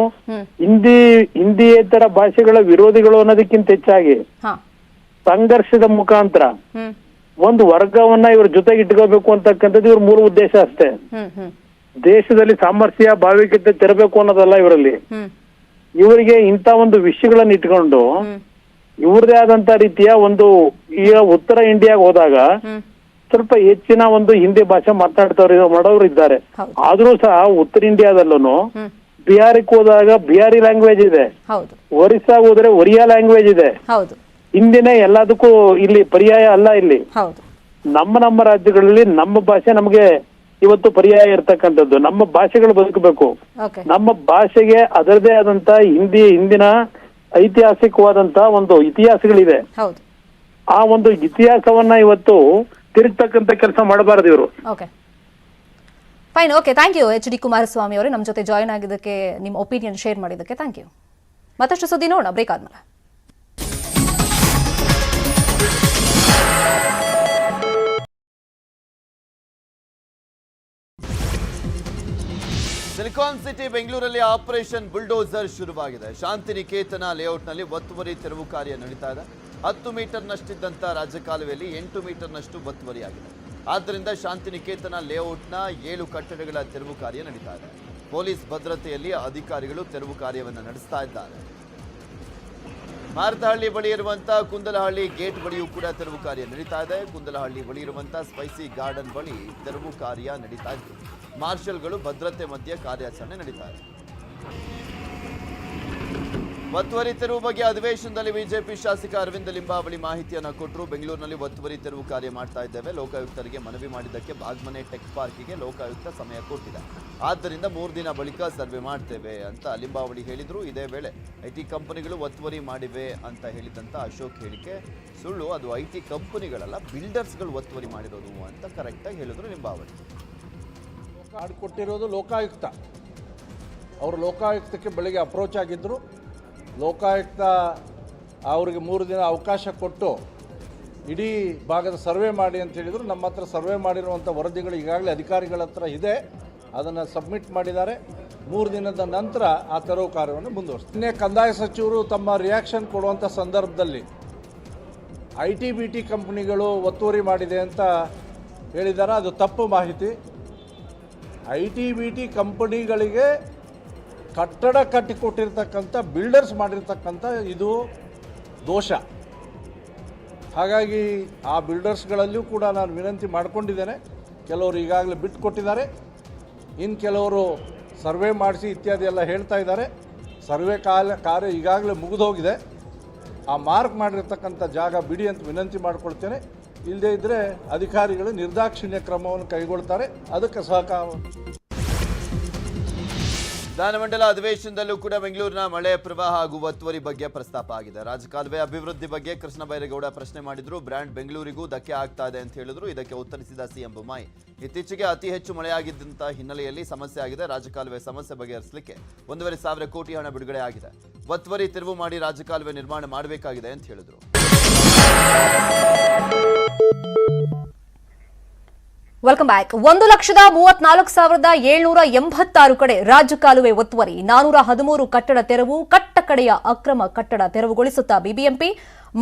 ಹ್ಮ್ ಹಿಂದಿಯೇತರ ಭಾಷೆಗಳ ವಿರೋಧಿಗಳು ಅನ್ನೋದಕ್ಕಿಂತ ಹೆಚ್ಚಾಗಿ ಹಾ ಸಂಘರ್ಷದ ಮುಖಾಂತರ ಹ್ಮ್ ಒಂದು ವರ್ಗವನ್ನ ಇವ್ರ ಜೊತೆಗೆ ಇಟ್ಕೋಬೇಕು ಅಂತಕ್ಕಂಥದ್ದು ಇವ್ರ ಮೂಲ ಉದ್ದೇಶ ಅಷ್ಟೇ. ಹ್ಮ್ ಹ್ಮ್ ದೇಶದಲ್ಲಿ ಸಾಮರಸ್ಯ ಭಾವೈಕ್ಯತೆ ತರಬೇಕು ಅನ್ನೋದಲ್ಲ ಇವರಲ್ಲಿ. ಹ್ಮ್ ಇವರಿಗೆ ಇಂಥ ಒಂದು ವಿಷಯಗಳನ್ನ ಇಟ್ಕೊಂಡು ಹ್ಮ್ ಇವ್ರದೇ ಆದಂತ ರೀತಿಯ ಒಂದು ಈಗ ಉತ್ತರ ಇಂಡಿಯಾಗ ಹೋದಾಗ ಹ್ಮ್ ಸ್ವಲ್ಪ ಹೆಚ್ಚಿನ ಒಂದು ಹಿಂದಿ ಭಾಷೆ ಮಾಡೋರು ಇದ್ದಾರೆ. ಹೌದು. ಆದ್ರೂ ಸಹ ಉತ್ತರ ಇಂಡಿಯಾದಲ್ಲೂ ಹ್ಮ್ ಬಿಹಾರಕ್ಕೆ ಹೋದಾಗ ಬಿಹಾರಿ ಲ್ಯಾಂಗ್ವೇಜ್ ಇದೆ, ಹೌದು ಒರಿಸ್ಸಾಗ ಹೋದ್ರೆ ಒರಿಯಾ ಲ್ಯಾಂಗ್ವೇಜ್ ಇದೆ. ಹೌದು ಹಿಂದಿನೇ ಎಲ್ಲದಕ್ಕೂ ಇಲ್ಲಿ ಪರ್ಯಾಯ ಅಲ್ಲ. ಇಲ್ಲಿ ಹೌದು ನಮ್ಮ ರಾಜ್ಯಗಳಲ್ಲಿ ನಮ್ಮ ಭಾಷೆ ನಮಗೆ ಇವತ್ತು ಪರ್ಯಾಯ ಇರ್ತಕ್ಕಂಥದ್ದು. ನಮ್ಮ ಭಾಷೆಗಳು ಬದುಕಬೇಕು. ಓಕೆ ನಮ್ಮ ಭಾಷೆಗೆ ಅದರದೇ ಆದಂತ ಹಿಂದಿನ ಐತಿಹಾಸಿಕವಾದಂತ ಒಂದು ಇತಿಹಾಸಗಳಿದೆ. ಹೌದು ಆ ಒಂದು ಇತಿಹಾಸವನ್ನ ಇವತ್ತು ತಿರುಗ್ತಕ್ಕಂಥ ಕೆಲಸ ಮಾಡಬಾರದು ಇವರು. Okay fine. Okay, thank U H D Kumaraswamy ಅವರೇ ನಮ್ಮ ಜೊತೆ ಜಾಯಿನ್ ಆಗಿದ್ದಕ್ಕೆ, ನಿಮ್ಮ ಒಪಿನಿಯನ್ ಶೇರ್ ಮಾಡಿದ್ದಕ್ಕೆ ಥ್ಯಾಂಕ್ ಯು. ಮತ್ತಷ್ಟು ಸುದ್ದಿ ನೋಡೋಣ ಬ್ರೇಕ್ ಆದ್ಮೇಲೆ. ಸಿಲಿಕಾನ್ ಸಿಟಿ ಬೆಂಗಳೂರಲ್ಲಿ ಆಪರೇಷನ್ ಬುಲ್ಡೋಸರ್ ಶುರುವಾಗಿದೆ. ಶಾಂತಿನಿಕೇತನ ಲೇಔಟ್ನಲ್ಲಿ ಒತ್ತುವರಿ ತೆರವು ಕಾರ್ಯ ನಡೀತಾ ಇದೆ. 10 ಮೀಟರ್ನಷ್ಟಿದ್ದಂಥ ರಾಜಕಾಲುವೆಯಲ್ಲಿ 8 ಮೀಟರ್ನಷ್ಟು ಒತ್ತುವರಿಯಾಗಿದೆ. ಆದ್ದರಿಂದ ಶಾಂತಿನಿಕೇತನ ಲೇಔಟ್ನ 7 ಕಟ್ಟಡಗಳ ತೆರವು ಕಾರ್ಯ ನಡೀತಾ ಇದೆ. ಪೊಲೀಸ್ ಭದ್ರತೆಯಲ್ಲಿ ಅಧಿಕಾರಿಗಳು ತೆರವು ಕಾರ್ಯವನ್ನು ನಡೆಸ್ತಾ ಇದ್ದಾರೆ. ಮಾರತಹಳ್ಳಿ ಬಳಿ ಇರುವಂತಹ ಕುಂದಲಹಳ್ಳಿ ಗೇಟ್ ಬಳಿಯೂ ಕೂಡ ತೆರವು ಕಾರ್ಯ ನಡೀತಾ ಇದೆ. ಕುಂದಲಹಳ್ಳಿ ಬಳಿ ಇರುವಂತಹ ಸ್ಪೈಸಿ ಗಾರ್ಡನ್ ಬಳಿ ತೆರವು ಕಾರ್ಯ ನಡೀತಾ ಇದ್ದು ಮಾರ್ಷಲ್ಗಳು ಭದ್ರತೆ ಮಧ್ಯೆ ಕಾರ್ಯಾಚರಣೆ ನಡೀತಾ ಇದೆ. ಒತ್ತುವರಿ ತೆರವು ಬಗ್ಗೆ ಅಧಿವೇಶನದಲ್ಲಿ ಬಿಜೆಪಿ ಶಾಸಕ ಅರವಿಂದ ಲಿಂಬಾವಳಿ ಮಾಹಿತಿಯನ್ನು ಕೊಟ್ಟರು. ಬೆಂಗಳೂರಿನಲ್ಲಿ ಒತ್ತುವರಿ ತೆರವು ಕಾರ್ಯ ಮಾಡ್ತಾ ಇದ್ದೇವೆ. ಲೋಕಾಯುಕ್ತರಿಗೆ ಮನವಿ ಮಾಡಿದ್ದಕ್ಕೆ ಬಾಗ್ಮನೆ ಟೆಕ್ ಪಾರ್ಕಿಗೆ ಲೋಕಾಯುಕ್ತ ಸಮಯ ಕೊಟ್ಟಿದೆ. ಆದ್ದರಿಂದ 3 ದಿನ ಬಳಿಕ ಸರ್ವೆ ಮಾಡ್ತೇವೆ ಅಂತ ಲಿಂಬಾವಳಿ ಹೇಳಿದರು. ಇದೇ ವೇಳೆ ಐಟಿ ಕಂಪನಿಗಳು ಒತ್ತುವರಿ ಮಾಡಿವೆ ಅಂತ ಹೇಳಿದಂಥ ಅಶೋಕ್ ಹೇಳಿಕೆ ಸುಳ್ಳು. ಅದು ಐಟಿ ಕಂಪನಿಗಳಲ್ಲ, ಬಿಲ್ಡರ್ಸ್ಗಳು ಒತ್ತುವರಿ ಮಾಡಿರೋದು ಅಂತ ಕರೆಕ್ಟಾಗಿ ಹೇಳಿದ್ರು ಲಿಂಬಾವಳಿ. ಕೊಟ್ಟಿರೋದು ಲೋಕಾಯುಕ್ತ. ಅವರು ಲೋಕಾಯುಕ್ತಕ್ಕೆ ಬೆಳಿಗ್ಗೆ ಅಪ್ರೋಚ್ ಆಗಿದ್ದರು. ಲೋಕಾಯುಕ್ತ ಅವರಿಗೆ 3 ದಿನ ಅವಕಾಶ ಕೊಟ್ಟು ಇಡೀ ಭಾಗದ ಸರ್ವೆ ಮಾಡಿ ಅಂತ ಹೇಳಿದರು. ನಮ್ಮ ಹತ್ರ ಸರ್ವೆ ಮಾಡಿರುವಂಥ ವರದಿಗಳು ಈಗಾಗಲೇ ಅಧಿಕಾರಿಗಳ ಹತ್ರ ಇದೆ, ಅದನ್ನು ಸಬ್ಮಿಟ್ ಮಾಡಿದ್ದಾರೆ. 3 ದಿನದ ನಂತರ ಆ ತೆರವು ಕಾರ್ಯವನ್ನು ಮುಂದುವರಿಸ್ತಾರೆ. ನಿನ್ನೆ ಕಂದಾಯ ಸಚಿವರು ತಮ್ಮ ರಿಯಾಕ್ಷನ್ ಕೊಡುವಂಥ ಸಂದರ್ಭದಲ್ಲಿ ITBT ಕಂಪ್ನಿಗಳು ಒತ್ತುವರಿ ಮಾಡಿದೆ ಅಂತ ಹೇಳಿದ್ದಾರೆ. ಅದು ತಪ್ಪು ಮಾಹಿತಿ. ITBT ಕಂಪನಿಗಳಿಗೆ ಕಟ್ಟಡ ಕಟ್ಟಿಕೊಟ್ಟಿರ್ತಕ್ಕಂಥ ಬಿಲ್ಡರ್ಸ್ ಮಾಡಿರ್ತಕ್ಕಂಥ ಇದು ದೋಷ. ಹಾಗಾಗಿ ಆ ಬಿಲ್ಡರ್ಸ್ಗಳಲ್ಲಿಯೂ ಕೂಡ ನಾನು ವಿನಂತಿ ಮಾಡಿಕೊಂಡಿದ್ದೇನೆ. ಕೆಲವರು ಈಗಾಗಲೇ ಬಿಟ್ಟುಕೊಟ್ಟಿದ್ದಾರೆ, ಇನ್ನು ಕೆಲವರು ಸರ್ವೆ ಮಾಡಿಸಿ ಇತ್ಯಾದಿ ಎಲ್ಲ ಹೇಳ್ತಾ ಇದ್ದಾರೆ. ಸರ್ವೆ ಕಾರ್ಯ ಈಗಾಗಲೇ ಮುಗಿದೋಗಿದೆ. ಆ ಮಾರ್ಕ್ ಮಾಡಿರ್ತಕ್ಕಂಥ ಜಾಗ ಬಿಡಿ ಅಂತ ವಿನಂತಿ ಮಾಡಿಕೊಳ್ತೇನೆ. ಇಲ್ಲದೇ ಇದ್ದರೆ ಅಧಿಕಾರಿಗಳು ನಿರ್ದಾಕ್ಷಿಣ್ಯ ಕ್ರಮವನ್ನು ಕೈಗೊಳ್ತಾರೆ. ಅದಕ್ಕೆ ಸಹಕಾರ. ವಿಧಾನಮಂಡಲ ಅಧಿವೇಶನದಲ್ಲೂ ಕೂಡ ಬೆಂಗಳೂರಿನ ಮಳೆ ಪ್ರವಾಹ ಹಾಗೂ ಒತ್ತುವರಿ ಬಗ್ಗೆ ಪ್ರಸ್ತಾಪ ಆಗಿದೆ. ರಾಜಕಾಲುವೆ ಅಭಿವೃದ್ಧಿ ಬಗ್ಗೆ ಕೃಷ್ಣ ಬೈರೇಗೌಡ ಪ್ರಶ್ನೆ ಮಾಡಿದ್ರು. ಬ್ರ್ಯಾಂಡ್ ಬೆಂಗಳೂರಿಗೂ ಧಕ್ಕೆ ಆಗ್ತಾ ಇದೆ ಅಂತ ಹೇಳಿದ್ರು. ಇದಕ್ಕೆ ಉತ್ತರಿಸಿದ ಸಿಎಂ ಬೊಮ್ಮಾಯಿ, ಇತ್ತೀಚೆಗೆ ಅತಿ ಹೆಚ್ಚು ಮಳೆಯಾಗಿದ್ದಂಥ ಹಿನ್ನೆಲೆಯಲ್ಲಿ ಸಮಸ್ಯೆ ಆಗಿದೆ. ರಾಜಕಾಲುವೆ ಸಮಸ್ಯೆ ಬಗೆಹರಿಸಲಿಕ್ಕೆ 1,500 ಕೋಟಿ ಹಣ ಬಿಡುಗಡೆ ಆಗಿದೆ. ಒತ್ತುವರಿ ತೆರವು ಮಾಡಿ ರಾಜಕಾಲುವೆ ನಿರ್ಮಾಣ ಮಾಡಬೇಕಾಗಿದೆ ಅಂತ ಹೇಳಿದ್ರು. Welcome back. 1,34,786 ಕಡೆ ರಾಜಕಾಲುವೆ ಒತ್ತುವರಿ, 413 ಕಟ್ಟಡ ತೆರವು, ಕಟ್ಟಕಡೆಯ ಅಕ್ರಮ ಕಟ್ಟಡ ತೆರವುಗೊಳಿಸುತ್ತಾ ಬಿಬಿಎಂಪಿ.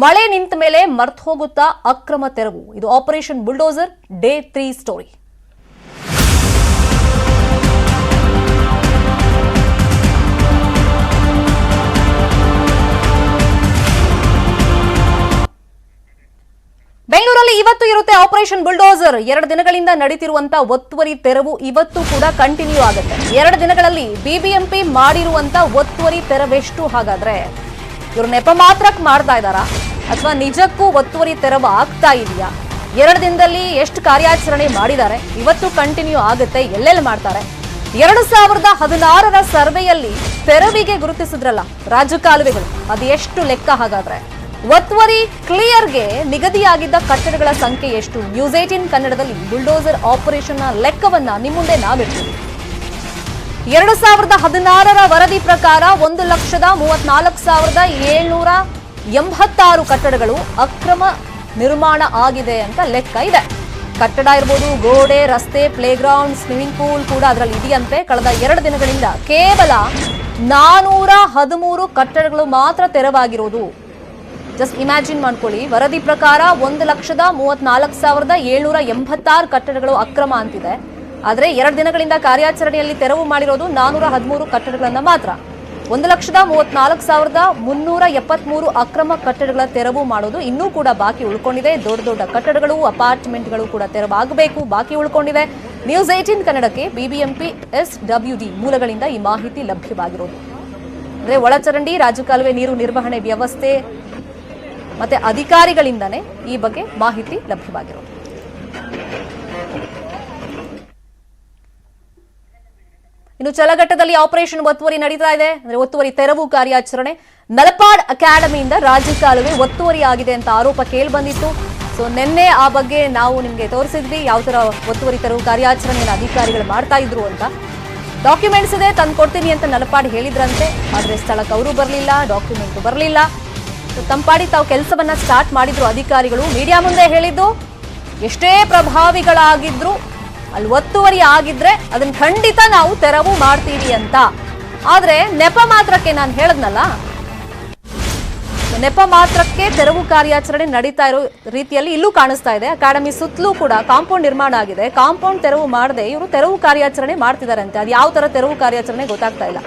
ಮಳೆ ನಿಂತ ಮೇಲೆ ಮರ್ತು ಹೋಗುತ್ತಾ ಅಕ್ರಮ ತೆರವು. ಇದು ಆಪರೇಷನ್ ಬುಲ್ಡೋಸರ್ ಡೇ 3 ಸ್ಟೋರಿ. ಬೆಂಗಳೂರಲ್ಲಿ ಇವತ್ತು ಇರುತ್ತೆ ಆಪರೇಷನ್ ಬುಲ್ಡೋಸರ್. 2 ದಿನಗಳಿಂದ ನಡೀತಿರುವಂತಹ ಒತ್ತುವರಿ ತೆರವು ಇವತ್ತು ಕೂಡ ಕಂಟಿನ್ಯೂ ಆಗುತ್ತೆ. 2 ದಿನಗಳಲ್ಲಿ ಬಿಬಿಎಂಪಿ ಮಾಡಿರುವಂತ ಒತ್ತುವರಿ ತೆರವೆಷ್ಟು? ಹಾಗಾದ್ರೆ ಇವರು ನೆಪ ಮಾತ್ರಕ್ಕೆ ಮಾಡ್ತಾ ಇದ್ದಾರಾ ಅಥವಾ ನಿಜಕ್ಕೂ ಒತ್ತುವರಿ ತೆರವು ಆಗ್ತಾ ಇದೆಯಾ? 2 ದಿನದಲ್ಲಿ ಎಷ್ಟು ಕಾರ್ಯಾಚರಣೆ ಮಾಡಿದ್ದಾರೆ? ಇವತ್ತು ಕಂಟಿನ್ಯೂ ಆಗುತ್ತೆ. ಎಲ್ಲೆಲ್ಲಿ ಮಾಡ್ತಾರೆ? 2016ರ ಸರ್ವೆಯಲ್ಲಿ ತೆರವಿಗೆ ಗುರುತಿಸಿದ್ರಲ್ಲ ರಾಜಕಾಲುವೆಗಳು, ಅದು ಎಷ್ಟು ಲೆಕ್ಕ? ಹಾಗಾದ್ರೆ ಒತ್ತುವರಿ ಕ್ಲಿಯರ್ಗೆ ನಿಗದಿಯಾಗಿದ್ದ ಕಟ್ಟಡಗಳ ಸಂಖ್ಯೆ ಎಷ್ಟು? ನ್ಯೂಸ್ 18 ಕನ್ನಡದಲ್ಲಿ ಬುಲ್ಡೋಸರ್ ಆಪರೇಷನ್ನ ಲೆಕ್ಕವನ್ನ ನಿಮ್ಮ ಮುಂದೆ ನಾವಿಡ್ತೀವಿ. 2016ರ ವರದಿ ಪ್ರಕಾರ 1,34,786 ಕಟ್ಟಡಗಳು ಅಕ್ರಮ ನಿರ್ಮಾಣ ಆಗಿದೆ ಅಂತ ಲೆಕ್ಕ ಇದೆ. ಕಟ್ಟಡ ಇರ್ಬೋದು, ಗೋಡೆ, ರಸ್ತೆ, ಪ್ಲೇಗ್ರೌಂಡ್, ಸ್ವಿಮ್ಮಿಂಗ್ ಪೂಲ್ ಕೂಡ ಅದರಲ್ಲಿ ಇದೆಯಂತೆ. ಕಳೆದ 2 ದಿನಗಳಿಂದ ಕೇವಲ 413 ಕಟ್ಟಡಗಳು ಮಾತ್ರ ತೆರವಾಗಿರೋದು. ಜಸ್ಟ್ ಇಮ್ಯಾಜಿನ್ ಮಾಡ್ಕೊಳ್ಳಿ. ವರದಿ ಪ್ರಕಾರ 1,34,786 ಕಟ್ಟಡಗಳು ಅಕ್ರಮ ಅಂತಿದೆ. ಆದರೆ 2 ದಿನಗಳಿಂದ ಕಾರ್ಯಾಚರಣೆಯಲ್ಲಿ ತೆರವು ಮಾಡಿರೋದು 413 ಕಟ್ಟಡಗಳನ್ನ ಮಾತ್ರ. 1,34,373 ಅಕ್ರಮ ಕಟ್ಟಡಗಳ ತೆರವು ಮಾಡೋದು ಇನ್ನೂ ಕೂಡ ಬಾಕಿ ಉಳ್ಕೊಂಡಿದೆ. ದೊಡ್ಡ ದೊಡ್ಡ ಕಟ್ಟಡಗಳು, ಅಪಾರ್ಟ್ಮೆಂಟ್ಗಳು ಕೂಡ ತೆರವಾಗಬೇಕು, ಬಾಕಿ ಉಳ್ಕೊಂಡಿದೆ. ನ್ಯೂಸ್ 18 ಕನ್ನಡಕ್ಕೆ ಬಿಬಿಎಂಪಿ SWD ಮೂಲಗಳಿಂದ ಈ ಮಾಹಿತಿ ಲಭ್ಯವಾಗಿರೋದು. ಅಂದ್ರೆ ಒಳಚರಂಡಿ, ರಾಜಕಾಲುವೆ ನೀರು ನಿರ್ವಹಣೆ ವ್ಯವಸ್ಥೆ ಮತ್ತೆ ಅಧಿಕಾರಿಗಳಿಂದನೇ ಈ ಬಗ್ಗೆ ಮಾಹಿತಿ ಲಭ್ಯವಾಗಿರೋದು. ಇನ್ನು ಚಲಘಟ್ಟದಲ್ಲಿ ಆಪರೇಷನ್ ಒತ್ತುವರಿ ನಡೀತಾ ಇದೆ. ಅಂದ್ರೆ ಒತ್ತುವರಿ ತೆರವು ಕಾರ್ಯಾಚರಣೆ. ನಲಪಾಡ್ ಅಕಾಡೆಮಿಯಿಂದ ರಾಜಕಾಲುವೆ ಒತ್ತುವರಿ ಆಗಿದೆ ಅಂತ ಆರೋಪ ಕೇಳಿ ಬಂದಿತ್ತು. ಸೊ ನಿನ್ನೆ ಆ ಬಗ್ಗೆ ನಾವು ನಿಮಗೆ ತೋರಿಸಿದ್ವಿ, ಯಾವ ತರ ಒತ್ತುವರಿ ತೆರವು ಕಾರ್ಯಾಚರಣೆಯನ್ನು ಅಧಿಕಾರಿಗಳು ಮಾಡ್ತಾ ಇದ್ರು ಅಂತ. ಡಾಕ್ಯುಮೆಂಟ್ಸ್ ಇದೆ, ತಂದು ಕೊಡ್ತೀನಿ ಅಂತ ನಲಪಾಡ್ ಹೇಳಿದ್ರಂತೆ. ಆದ್ರೆ ಸ್ಥಳಕ್ಕೆ ಅವರು ಬರಲಿಲ್ಲ, ಡಾಕ್ಯುಮೆಂಟ್ ಬರಲಿಲ್ಲ. ತಂಪಾಡಿ ತಾವು ಕೆಲಸವನ್ನ ಸ್ಟಾರ್ಟ್ ಮಾಡಿದ್ರು ಅಧಿಕಾರಿಗಳು. ಮೀಡಿಯಾ ಮುಂದೆ ಹೇಳಿದ್ದು, ಎಷ್ಟೇ ಪ್ರಭಾವಿಗಳಾಗಿದ್ರು ಅಲ್ಲಿ ಒತ್ತುವರಿ ಆಗಿದ್ರೆ ಅದನ್ನ ಖಂಡಿತ ನಾವು ತೆರವು ಮಾಡ್ತೀವಿ ಅಂತ. ಆದ್ರೆ ನೆಪ ಮಾತ್ರಕ್ಕೆ ನಾನು ಹೇಳದ್ನಲ್ಲ, ನೆಪ ಮಾತ್ರಕ್ಕೆ ತೆರವು ಕಾರ್ಯಾಚರಣೆ ನಡೀತಾ ಇರೋ ರೀತಿಯಲ್ಲಿ ಇಲ್ಲೂ ಕಾಣಿಸ್ತಾ ಇದೆ. ಅಕಾಡೆಮಿ ಸುತ್ತಲೂ ಕೂಡ ಕಾಂಪೌಂಡ್ ನಿರ್ಮಾಣ ಆಗಿದೆ. ಕಾಂಪೌಂಡ್ ತೆರವು ಮಾಡದೆ ಇವರು ತೆರವು ಕಾರ್ಯಾಚರಣೆ ಮಾಡ್ತಿದ್ದಾರೆ ಅಂತೆ. ಅದು ಯಾವ ತರ ತೆರವು ಕಾರ್ಯಾಚರಣೆ ಗೊತ್ತಾಗ್ತಾ ಇಲ್ಲ.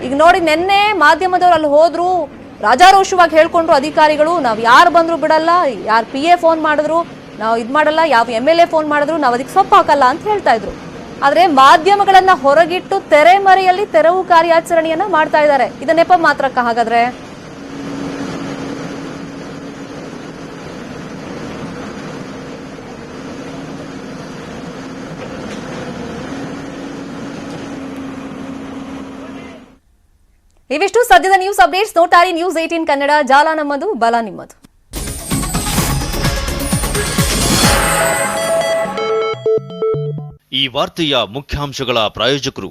ಈಗ ನೋಡಿ, ನಿನ್ನೆ ಮಾಧ್ಯಮದವ್ರು ಅಲ್ಲಿ ಹೋದ್ರು, ರಾಜಾರೋಷವಾಗಿ ಹೇಳ್ಕೊಂಡ್ರು ಅಧಿಕಾರಿಗಳು, ನಾವು ಯಾರು ಬಂದ್ರು ಬಿಡಲ್ಲ, ಯಾರು PA ಫೋನ್ ಮಾಡಿದ್ರು ನಾವು ಇದು ಮಾಡಲ್ಲ, ಯಾವ MLA ಫೋನ್ ಮಾಡಿದ್ರು ನಾವು ಅದಕ್ಕೆ ಸೊಪ್ಪು ಹಾಕಲ್ಲ ಅಂತ ಹೇಳ್ತಾ ಇದ್ರು. ಆದ್ರೆ ಮಾಧ್ಯಮಗಳನ್ನ ಹೊರಗಿಟ್ಟು ತೆರೆಮರೆಯಲ್ಲಿ ತೆರವು ಕಾರ್ಯಾಚರಣೆಯನ್ನ ಮಾಡ್ತಾ ಇದ್ದಾರೆ. ಇದು ನೆಪ ಮಾತ್ರಕ್ಕ ಹಾಗಾದ್ರೆ? ಇವಿಷ್ಟು ಸದ್ಯದ news updates. Notary news 18 Kannada. ಜಾಲ ನಮ್ಮದು, ಬಲ ನಿಮ್ಮದು. ಈ ವಾರ್ತೆಯ ಮುಖ್ಯಾಂಶಗಳ ಪ್ರಾಯೋಜಕರು